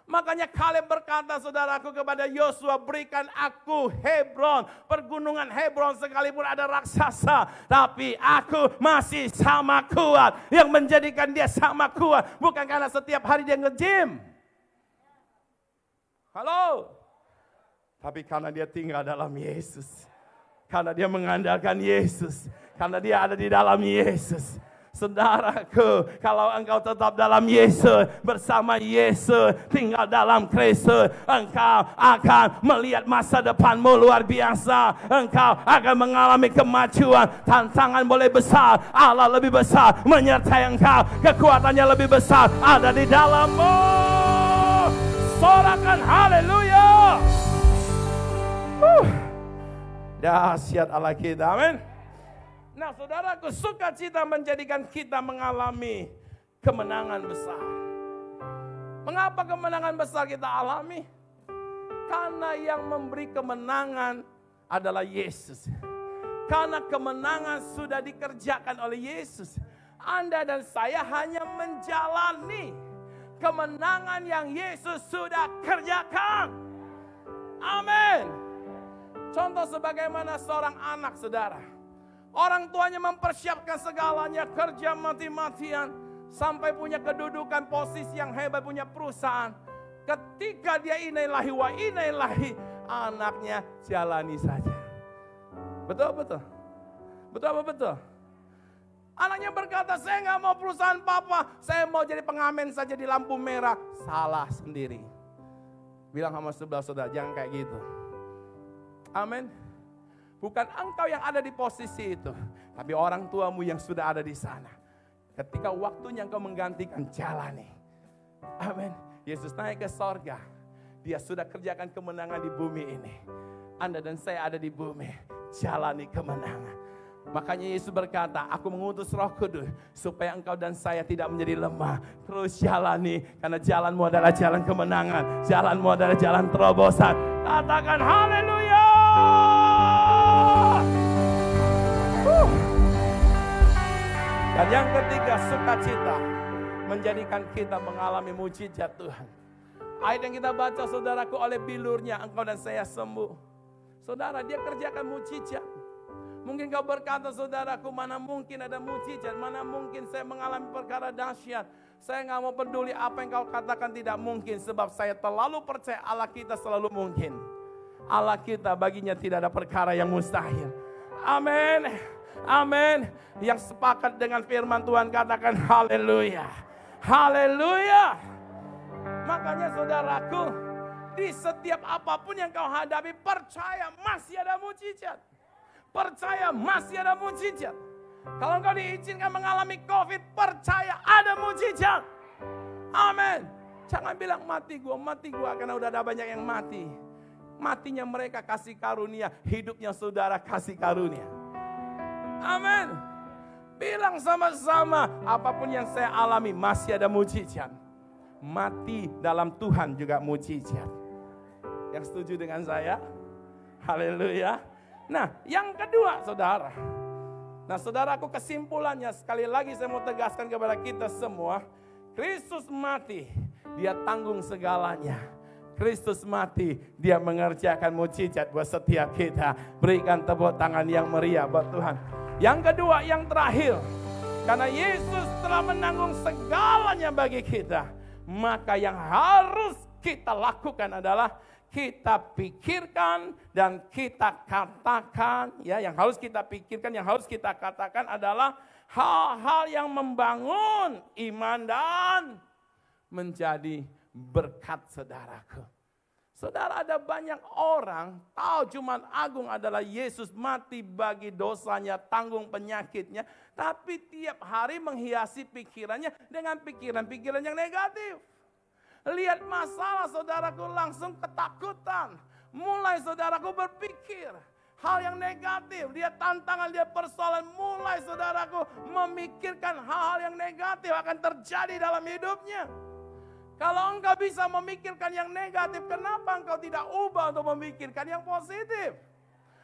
Makanya Kaleb berkata, saudaraku, kepada Yosua, berikan aku Hebron, pergunungan Hebron sekalipun ada raksasa, tapi aku masih sama kuat. Yang menjadikan dia sama kuat bukan karena setiap hari dia nge-gym. Halo? Tapi karena dia tinggal dalam Yesus. Karena dia mengandalkan Yesus. Karena dia ada di dalam Yesus. Saudaraku, kalau engkau tetap dalam Yesus, bersama Yesus, tinggal dalam Kristus, engkau akan melihat masa depanmu luar biasa. Engkau akan mengalami kemajuan. Tantangan boleh besar, Allah lebih besar menyertai engkau. Kekuatannya lebih besar ada di dalammu. Sorakan haleluya. Dahsyat Allah kita, amin. Nah, saudaraku, sukacita menjadikan kita mengalami kemenangan besar. Mengapa kemenangan besar kita alami? Karena yang memberi kemenangan adalah Yesus. Karena kemenangan sudah dikerjakan oleh Yesus. Anda dan saya hanya menjalani kemenangan yang Yesus sudah kerjakan. Amin. Contoh sebagaimana seorang anak, saudara. Orang tuanya mempersiapkan segalanya, kerja mati-matian, sampai punya kedudukan, posisi yang hebat, punya perusahaan. Ketika dia inailahi wa inailahi, anaknya jalani saja. Betul, betul. Betul apa betul? Anaknya berkata, saya nggak mau perusahaan papa, saya mau jadi pengamen saja di lampu merah. Salah sendiri. Bilang sama sebelah saudara, jangan kayak gitu. Amin. Bukan engkau yang ada di posisi itu, tapi orang tuamu yang sudah ada di sana. Ketika waktunya engkau menggantikan, jalani. Amin. Yesus naik ke sorga. Dia sudah kerjakan kemenangan di bumi ini. Anda dan saya ada di bumi. Jalani kemenangan. Makanya Yesus berkata, aku mengutus Roh Kudus supaya engkau dan saya tidak menjadi lemah. Terus jalani, karena jalanmu adalah jalan kemenangan. Jalanmu adalah jalan terobosan. Katakan haleluya. Dan yang ketiga, sukacita menjadikan kita mengalami mujizat Tuhan. Ayat yang kita baca, saudaraku, oleh bilurnya engkau dan saya sembuh. Saudara, dia kerjakan mujizat. Mungkin kau berkata, saudaraku, mana mungkin ada mujizat, mana mungkin saya mengalami perkara dahsyat. Saya nggak mau peduli apa yang kau katakan tidak mungkin, sebab saya terlalu percaya Allah kita selalu mungkin. Allah kita baginya tidak ada perkara yang mustahil. Amin. Amin. Yang sepakat dengan firman Tuhan katakan haleluya. Haleluya. Makanya saudaraku, di setiap apapun yang kau hadapi, percaya masih ada mujizat. Percaya masih ada mujizat. Kalau engkau diizinkan mengalami COVID, percaya ada mujizat. Amin. Jangan bilang mati gua karena udah ada banyak yang mati. Matinya mereka kasih karunia, hidupnya saudara kasih karunia. Amin. Bilang sama-sama, apapun yang saya alami masih ada mujizat. Mati dalam Tuhan juga mujizat. Yang setuju dengan saya? Haleluya. Nah, yang kedua, saudara. Nah, saudaraku, kesimpulannya sekali lagi saya mau tegaskan kepada kita semua. Kristus mati, dia tanggung segalanya. Kristus mati, dia mengerjakan mujizat buat setiap kita. Berikan tepuk tangan yang meriah buat Tuhan. Yang kedua, yang terakhir. Karena Yesus telah menanggung segalanya bagi kita. Maka yang harus kita lakukan adalah kita pikirkan dan kita katakan, ya, yang harus kita pikirkan, yang harus kita katakan adalah hal-hal yang membangun iman dan menjadi berkat saudaraku. Saudara, ada banyak orang tahu cuman agung adalah Yesus mati bagi dosanya, tanggung penyakitnya, tapi tiap hari menghiasi pikirannya dengan pikiran-pikiran yang negatif. Lihat masalah, saudaraku, langsung ketakutan. Mulai saudaraku berpikir hal yang negatif. Dia tantangan, dia persoalan. Mulai saudaraku memikirkan hal-hal yang negatif akan terjadi dalam hidupnya. Kalau engkau bisa memikirkan yang negatif, kenapa engkau tidak ubah untuk memikirkan yang positif?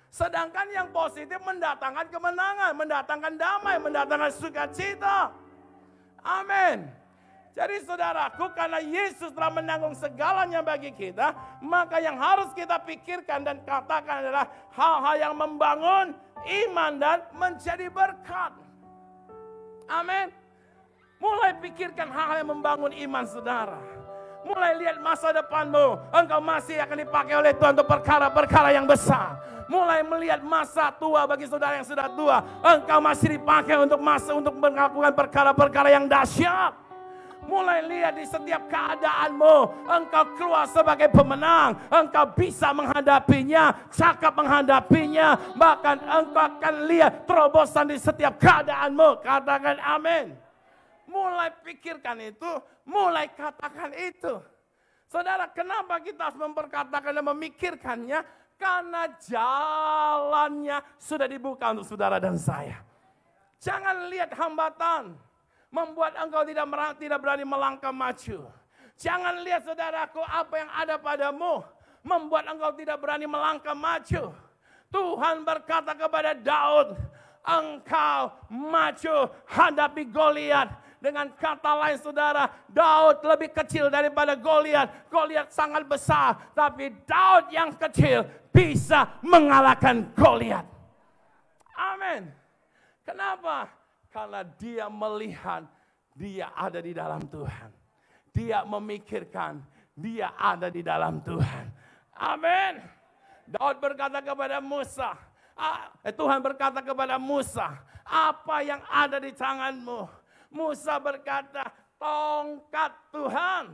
Sedangkan yang positif mendatangkan kemenangan, mendatangkan damai, mendatangkan sukacita. Amin. Jadi saudaraku, karena Yesus telah menanggung segalanya bagi kita, maka yang harus kita pikirkan dan katakan adalah hal-hal yang membangun iman dan menjadi berkat. Amin. Mulai pikirkan hal-hal yang membangun iman saudara. Mulai lihat masa depanmu, engkau masih akan dipakai oleh Tuhan untuk perkara-perkara yang besar. Mulai melihat masa tua bagi saudara yang sudah tua, engkau masih dipakai untuk melakukan perkara-perkara yang dahsyat. Mulai lihat di setiap keadaanmu, engkau keluar sebagai pemenang. Engkau bisa menghadapinya, cakap menghadapinya. Bahkan engkau akan lihat terobosan di setiap keadaanmu. Katakan amin. Mulai pikirkan itu, mulai katakan itu. Saudara, kenapa kita harus memperkatakan dan memikirkannya? Karena jalannya sudah dibuka untuk saudara dan saya. Jangan lihat hambatan membuat engkau tidak berani melangkah maju. Jangan lihat saudaraku apa yang ada padamu membuat engkau tidak berani melangkah maju. Tuhan berkata kepada Daud, engkau maju hadapi Goliat. Dengan kata lain saudara, Daud lebih kecil daripada Goliat. Goliat sangat besar, tapi Daud yang kecil bisa mengalahkan Goliat. Amin. Kenapa? Karena dia melihat, dia ada di dalam Tuhan. Dia memikirkan, dia ada di dalam Tuhan. Amin. Daud berkata kepada Musa, Tuhan berkata kepada Musa, apa yang ada di tanganmu? Musa berkata, tongkat Tuhan.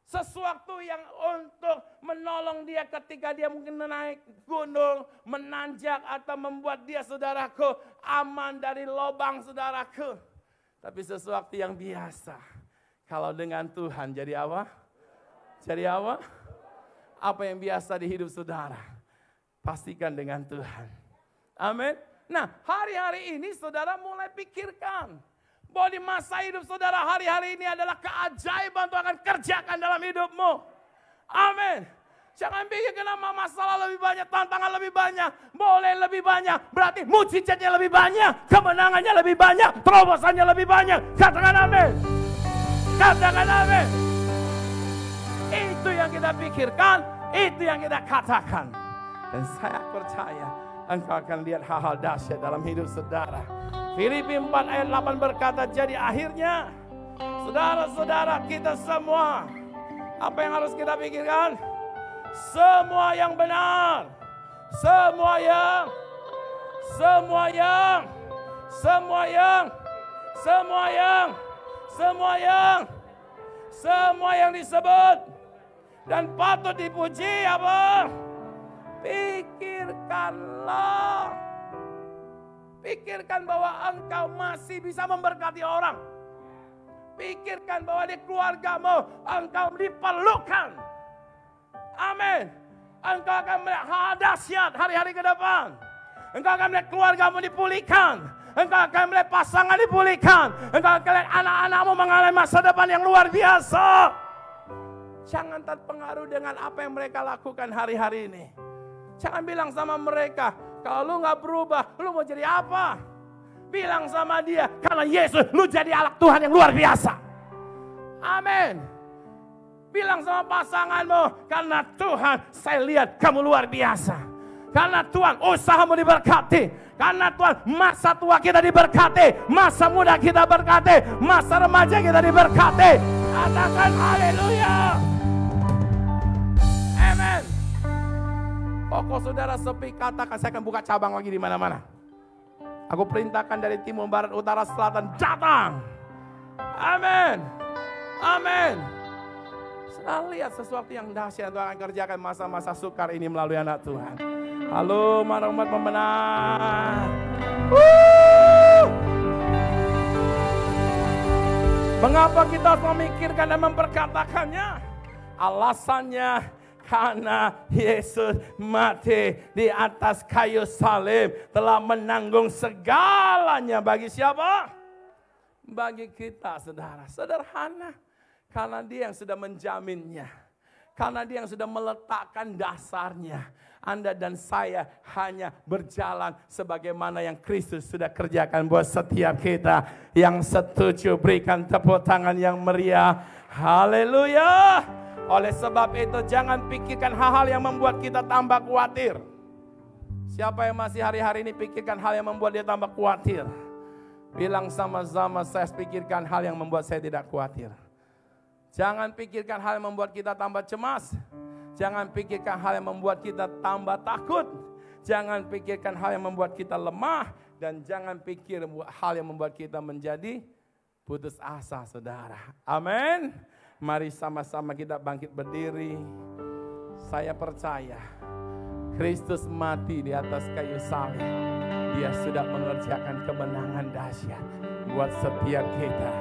Sesuatu yang untuk menolong dia ketika dia mungkin naik gunung, menanjak atau membuat dia saudaraku aman dari lubang saudaraku. Tapi sesuatu yang biasa. Kalau dengan Tuhan jadi apa? Jadi apa? Apa yang biasa di hidup saudara? Pastikan dengan Tuhan. Amin. Nah, hari-hari ini saudara mulai pikirkan bahwa di masa hidup saudara hari-hari ini adalah keajaiban Tuhan akan kerjakan dalam hidupmu. Amin. Jangan pikir kenapa masalah lebih banyak, tantangan lebih banyak, boleh lebih banyak, berarti mujizatnya lebih banyak, kemenangannya lebih banyak, terobosannya lebih banyak. Katakan amin. Katakan amin. yang kita pikirkan, itu yang kita katakan. Dan saya percaya engkau akan lihat hal-hal dahsyat dalam hidup saudara. Filipi 4 ayat 8 berkata, jadi akhirnya saudara-saudara kita semua, apa yang harus kita pikirkan? Semua yang benar, semua yang disebut dan patut dipuji apa? Pikirkan bahwa engkau masih bisa memberkati orang. Pikirkan bahwa di keluargamu engkau diperlukan. Amin. Engkau akan melihat hal dahsyat hari-hari ke depan. Engkau akan melihat keluargamu dipulihkan. Engkau akan melihat pasangan dipulihkan. Engkau akan melihat anak-anakmu mengalami masa depan yang luar biasa. Jangan terpengaruh dengan apa yang mereka lakukan hari-hari ini. Jangan bilang sama mereka, kalau lu gak berubah, lu mau jadi apa? Bilang sama dia, karena Yesus, lu jadi anak Tuhan yang luar biasa. Amin. Bilang sama pasanganmu, karena Tuhan, saya lihat kamu luar biasa. Karena Tuhan, usahamu diberkati. Karena Tuhan, masa tua kita diberkati. Masa muda kita berkati. Masa remaja kita diberkati. Katakan haleluya. Amin. Pokok saudara sepi, katakan saya akan buka cabang lagi di mana-mana. Aku perintahkan dari timur, barat, utara, selatan, datang. Amin. Amin. Selalu lihat sesuatu yang dahsyat Tuhan akan kerjakan masa-masa sukar ini melalui anak Tuhan. Halo, mara umat pemenang. Mengapa kita harus memikirkan dan memperkatakannya? Alasannya karena Yesus mati di atas kayu salib, telah menanggung segalanya. Bagi siapa? Bagi kita, saudara. Sederhana. Karena dia yang sudah menjaminnya. Karena dia yang sudah meletakkan dasarnya. Anda dan saya hanya berjalan sebagaimana yang Kristus sudah kerjakan buat setiap kita. Yang setuju berikan tepuk tangan yang meriah. Haleluya. Oleh sebab itu jangan pikirkan hal-hal yang membuat kita tambah khawatir. Siapa yang masih hari-hari ini pikirkan hal yang membuat dia tambah khawatir? Bilang sama-sama, saya pikirkan hal yang membuat saya tidak khawatir. Jangan pikirkan hal yang membuat kita tambah cemas. Jangan pikirkan hal yang membuat kita tambah takut. Jangan pikirkan hal yang membuat kita lemah. Dan jangan pikir hal yang membuat kita menjadi putus asa, saudara. Amin. Mari sama-sama kita bangkit berdiri. Saya percaya Kristus mati di atas kayu salib. Dia sudah mengerjakan kemenangan dahsyat buat setiap kita.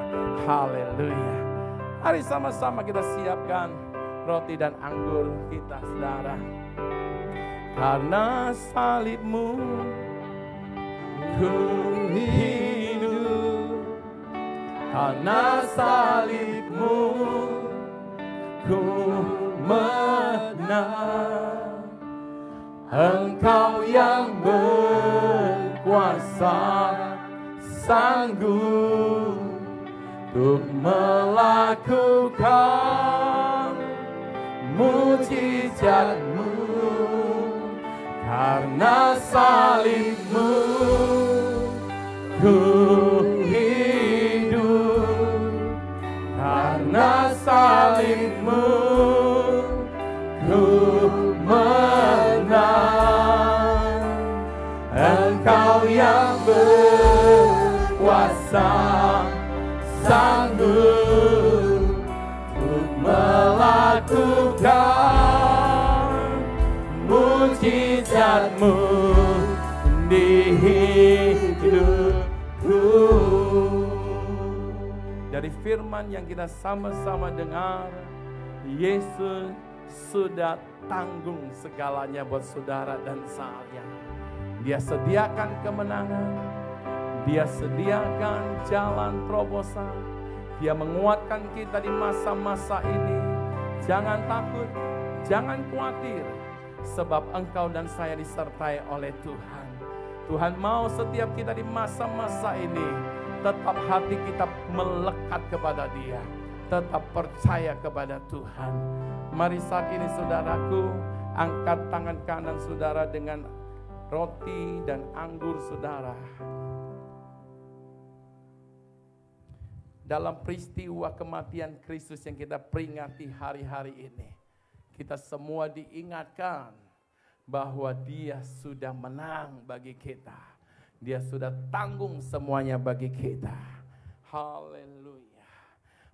Haleluya. Mari sama-sama kita siapkan roti dan anggur kita, saudara. Karena salibmu ku hidup, karena salibmu ku menang. Engkau yang berkuasa sanggup untuk melakukan mujizat-Mu. Karena salib-Mu ku hidup, karena salib-Mu ku menang. Engkau yang berkuasa sanggup untuk melakukan mujizat-Mu di hidupku. Dari firman yang kita sama-sama dengar, Yesus sudah tanggung segalanya buat saudara dan saya. Dia sediakan kemenangan. Dia sediakan jalan terobosan. Dia menguatkan kita di masa-masa ini. Jangan takut, jangan khawatir. Sebab engkau dan saya disertai oleh Tuhan. Tuhan mau setiap kita di masa-masa ini tetap hati kita melekat kepada Dia. tetap percaya kepada Tuhan. Mari saat ini saudaraku, angkat tangan kanan saudara dengan roti dan anggur saudara. Dalam peristiwa kematian Kristus yang kita peringati hari-hari ini, kita semua diingatkan bahwa Dia sudah menang bagi kita. Dia sudah tanggung semuanya bagi kita. Haleluya.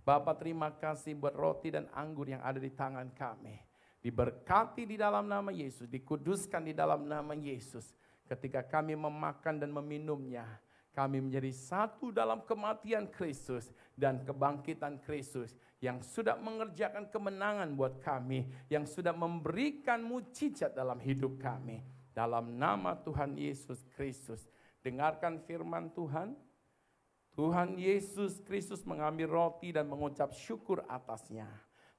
Bapak, terima kasih buat roti dan anggur yang ada di tangan kami. Diberkati di dalam nama Yesus, dikuduskan di dalam nama Yesus. Ketika kami memakan dan meminumnya, kami menjadi satu dalam kematian Kristus dan kebangkitan Kristus yang sudah mengerjakan kemenangan buat kami, yang sudah memberikan mujizat dalam hidup kami. Dalam nama Tuhan Yesus Kristus, dengarkan firman Tuhan. Tuhan Yesus Kristus mengambil roti dan mengucap syukur atasnya.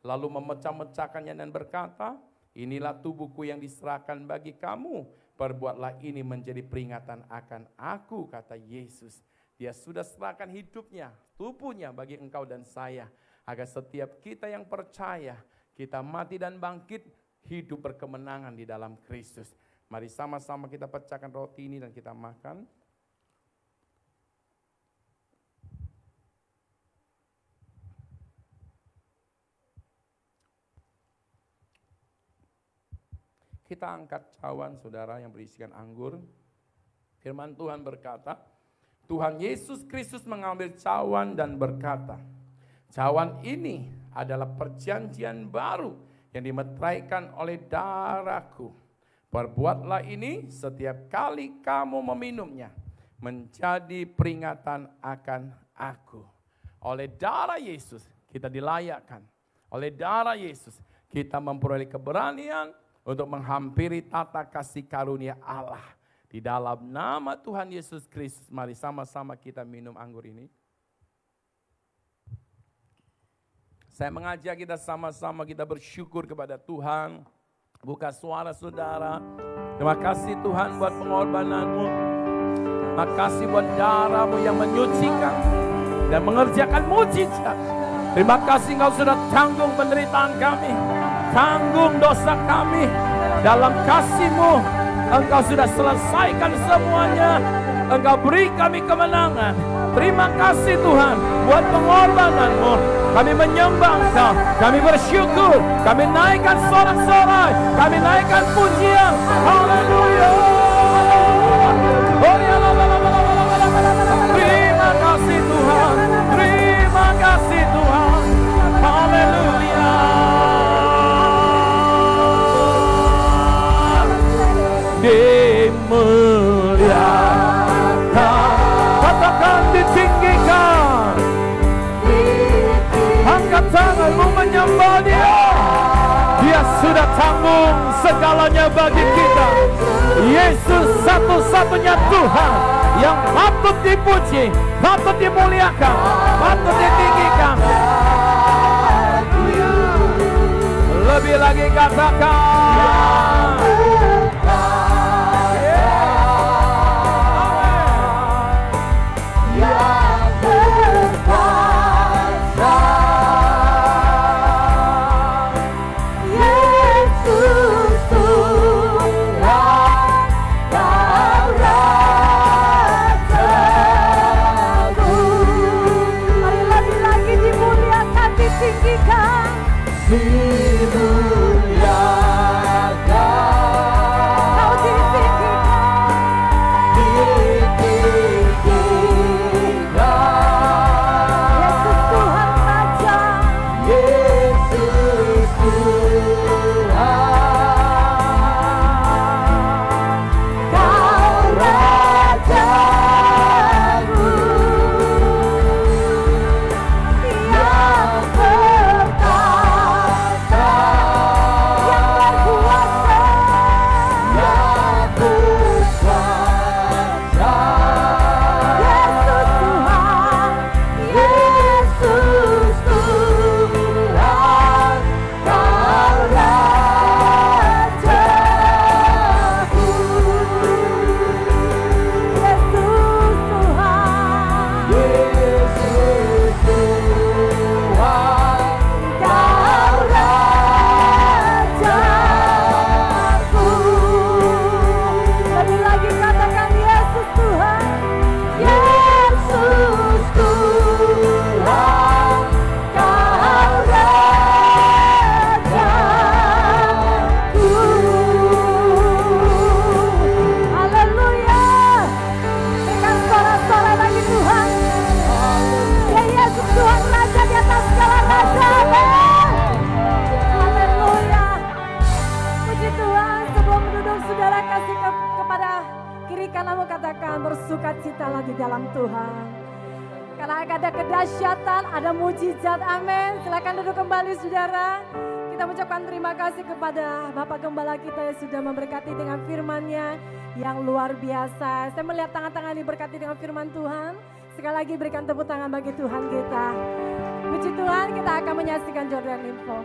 Lalu memecah-mecahkannya dan berkata, inilah tubuhku yang diserahkan bagi kamu. Perbuatlah ini menjadi peringatan akan aku, kata Yesus. Dia sudah serahkan hidupnya, tubuhnya bagi engkau dan saya. Agar setiap kita yang percaya, kita mati dan bangkit, hidup berkemenangan di dalam Kristus. Mari sama-sama kita pecahkan roti ini dan kita makan. Kita angkat cawan saudara yang berisikan anggur. Firman Tuhan berkata, Tuhan Yesus Kristus mengambil cawan dan berkata, cawan ini adalah perjanjian baru yang dimeteraikan oleh darahku. Perbuatlah ini setiap kali kamu meminumnya, menjadi peringatan akan aku. Oleh darah Yesus kita dilayakkan. Oleh darah Yesus kita memperoleh keberanian untuk menghampiri tata kasih karunia Allah. Di dalam nama Tuhan Yesus Kristus, mari sama-sama kita minum anggur ini. Saya mengajak kita sama-sama kita bersyukur kepada Tuhan. Buka suara saudara. Terima kasih Tuhan buat pengorbananmu. Terima kasih buat darahmu yang menyucikan dan mengerjakan mujizat. Terima kasih Engkau sudah tanggung penderitaan kami. Tanggung dosa kami. Dalam kasih-Mu Engkau sudah selesaikan semuanya. Engkau beri kami kemenangan. Terima kasih Tuhan buat pengorbanan-Mu. Kami menyembah Engkau. Kami bersyukur. Kami naikkan sorak-sorai. Kami naikkan pujian. Haleluya. Terima kasih Tuhan. Terima kasih Tuhan. Haleluya. Dimuliakan, katakan ditinggikan, angkat tanganmu menyembah Dia. Dia sudah tanggung segalanya bagi kita. Yesus satu-satunya Tuhan yang patut dipuji, patut dimuliakan, patut ditinggikan. Lebih lagi katakan, dimuliakan. saudara kasih kepada kiri kananmu, katakan bersukacitalah di dalam Tuhan. Karena ada kedahsyatan, ada mujizat, amin. Silakan duduk kembali saudara. Kita mengucapkan terima kasih kepada Bapak Gembala kita yang sudah memberkati dengan firman-Nya yang luar biasa. Saya melihat tangan-tangan diberkati dengan firman Tuhan. Sekali lagi berikan tepuk tangan bagi Tuhan kita. Puji Tuhan, kita akan menyaksikan Jordan Info.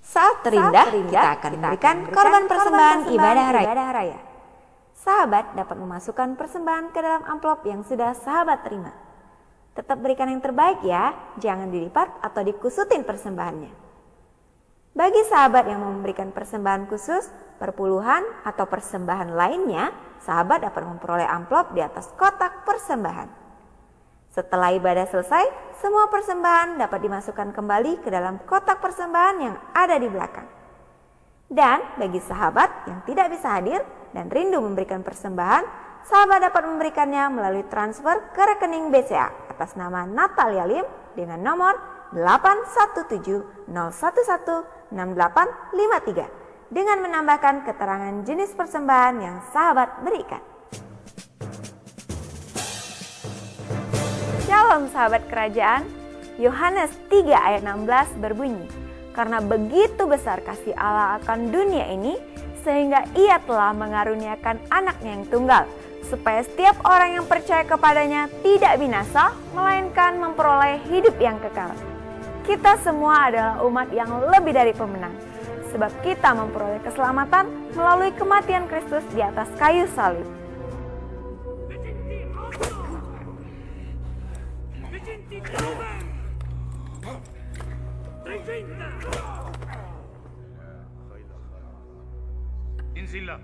Saat terindah, kita akan memberikan korban persembahan ibadah raya. Sahabat dapat memasukkan persembahan ke dalam amplop yang sudah sahabat terima. Tetap berikan yang terbaik ya, jangan dilipat atau dikusutin persembahannya. Bagi sahabat yang memberikan persembahan khusus, perpuluhan, atau persembahan lainnya, sahabat dapat memperoleh amplop di atas kotak persembahan. Setelah ibadah selesai, semua persembahan dapat dimasukkan kembali ke dalam kotak persembahan yang ada di belakang. Dan bagi sahabat yang tidak bisa hadir dan rindu memberikan persembahan, sahabat dapat memberikannya melalui transfer ke rekening BCA atas nama Natalia Lim dengan nomor 817-011-6853 dengan menambahkan keterangan jenis persembahan yang sahabat berikan. Shalom sahabat kerajaan, Yohanes 3 ayat 16 berbunyi, karena begitu besar kasih Allah akan dunia ini, sehingga ia telah mengaruniakan anaknya yang tunggal, supaya setiap orang yang percaya kepadanya tidak binasa, melainkan memperoleh hidup yang kekal. Kita semua adalah umat yang lebih dari pemenang, sebab kita memperoleh keselamatan melalui kematian Kristus di atas kayu salib. Insilla.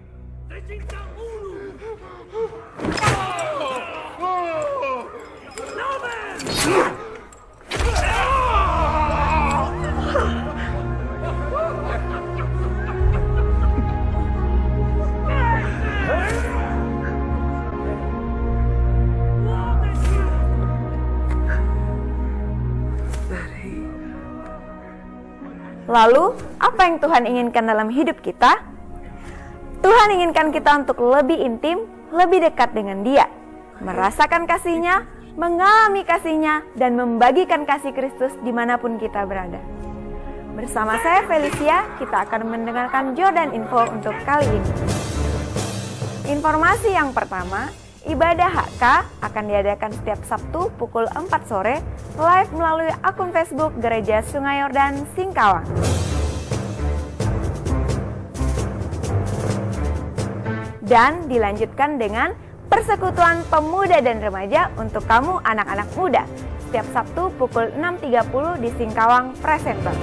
Lalu, apa yang Tuhan inginkan dalam hidup kita? Tuhan inginkan kita untuk lebih intim, lebih dekat dengan Dia, merasakan kasih-Nya, mengalami kasih-Nya, dan membagikan kasih Kristus dimanapun kita berada. Bersama saya Felicia, kita akan mendengarkan Jordan Info untuk kali ini. Informasi yang pertama, ibadah HK akan diadakan setiap Sabtu pukul 4 sore live melalui akun Facebook Gereja Sungai Yordan, Singkawang. Dan dilanjutkan dengan persekutuan pemuda dan remaja untuk kamu anak-anak muda setiap Sabtu pukul 6.30 di Singkawang Presenter.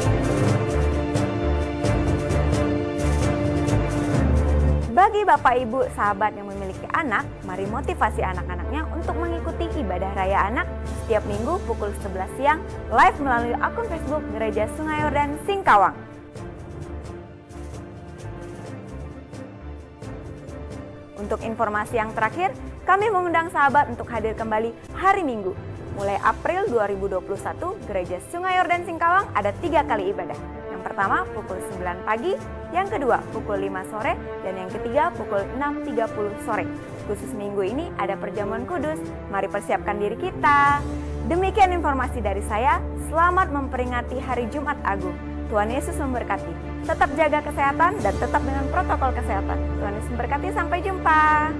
Bagi Bapak Ibu sahabat yang memiliki anak, mari motivasi anak-anaknya untuk mengikuti ibadah raya anak setiap minggu pukul 11 siang live melalui akun Facebook Gereja Sungai Yordan Singkawang. Untuk informasi yang terakhir, kami mengundang sahabat untuk hadir kembali hari Minggu. Mulai April 2021, Gereja Sungai Yordan Singkawang ada 3 kali ibadah. Yang pertama pukul 9 pagi, yang kedua pukul 5 sore, dan yang ketiga pukul 6.30 sore. Khusus minggu ini ada perjamuan kudus, mari persiapkan diri kita. Demikian informasi dari saya, selamat memperingati Hari Jumat Agung. Tuhan Yesus memberkati. Tetap jaga kesehatan dan tetap dengan protokol kesehatan. Tuhan Yesus memberkati, sampai jumpa.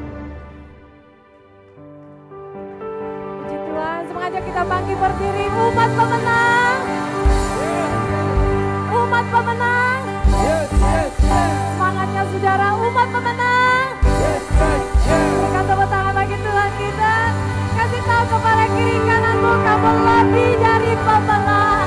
Puji Tuhan, sengaja kita bangkit berdiri, umat pemenang. Umat pemenang. Semangatnya saudara, umat pemenang. Berikan tepuk tangan bagi Tuhan kita. Kasih tahu kepada kiri kananmu, kamu lebih dari pemenang.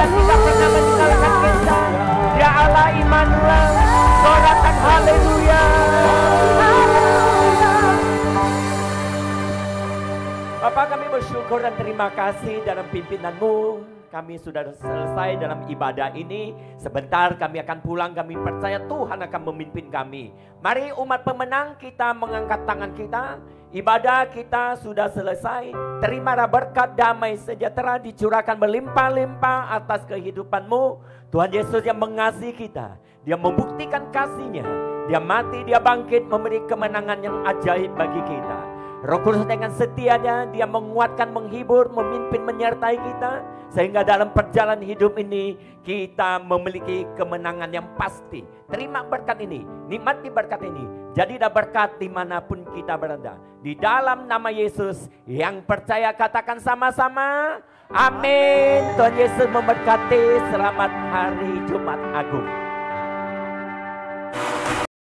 tidak pernah meninggalkan kita. Dia Allah Immanuel. Sorakan haleluya. Bapak, kami bersyukur dan terima kasih dalam pimpinan-Mu. Kami sudah selesai dalam ibadah ini. Sebentar kami akan pulang. Kami percaya Tuhan akan memimpin kami. Mari umat pemenang, kita mengangkat tangan kita. Ibadah kita sudah selesai. Terimalah berkat damai sejahtera dicurahkan berlimpah-limpah atas kehidupan-Mu. Tuhan Yesus yang mengasihi kita. Dia membuktikan kasih-Nya. Dia mati, Dia bangkit, memberi kemenangan yang ajaib bagi kita. Roh Kudus dengan setianya Dia menguatkan, menghibur, memimpin, menyertai kita. Sehingga dalam perjalanan hidup ini kita memiliki kemenangan yang pasti. Terima berkat ini, nikmati berkat ini. Jadilah berkat dimanapun kita berada. Di dalam nama Yesus, yang percaya katakan sama-sama. Amin. Tuhan Yesus memberkati. Selamat hari Jumat Agung.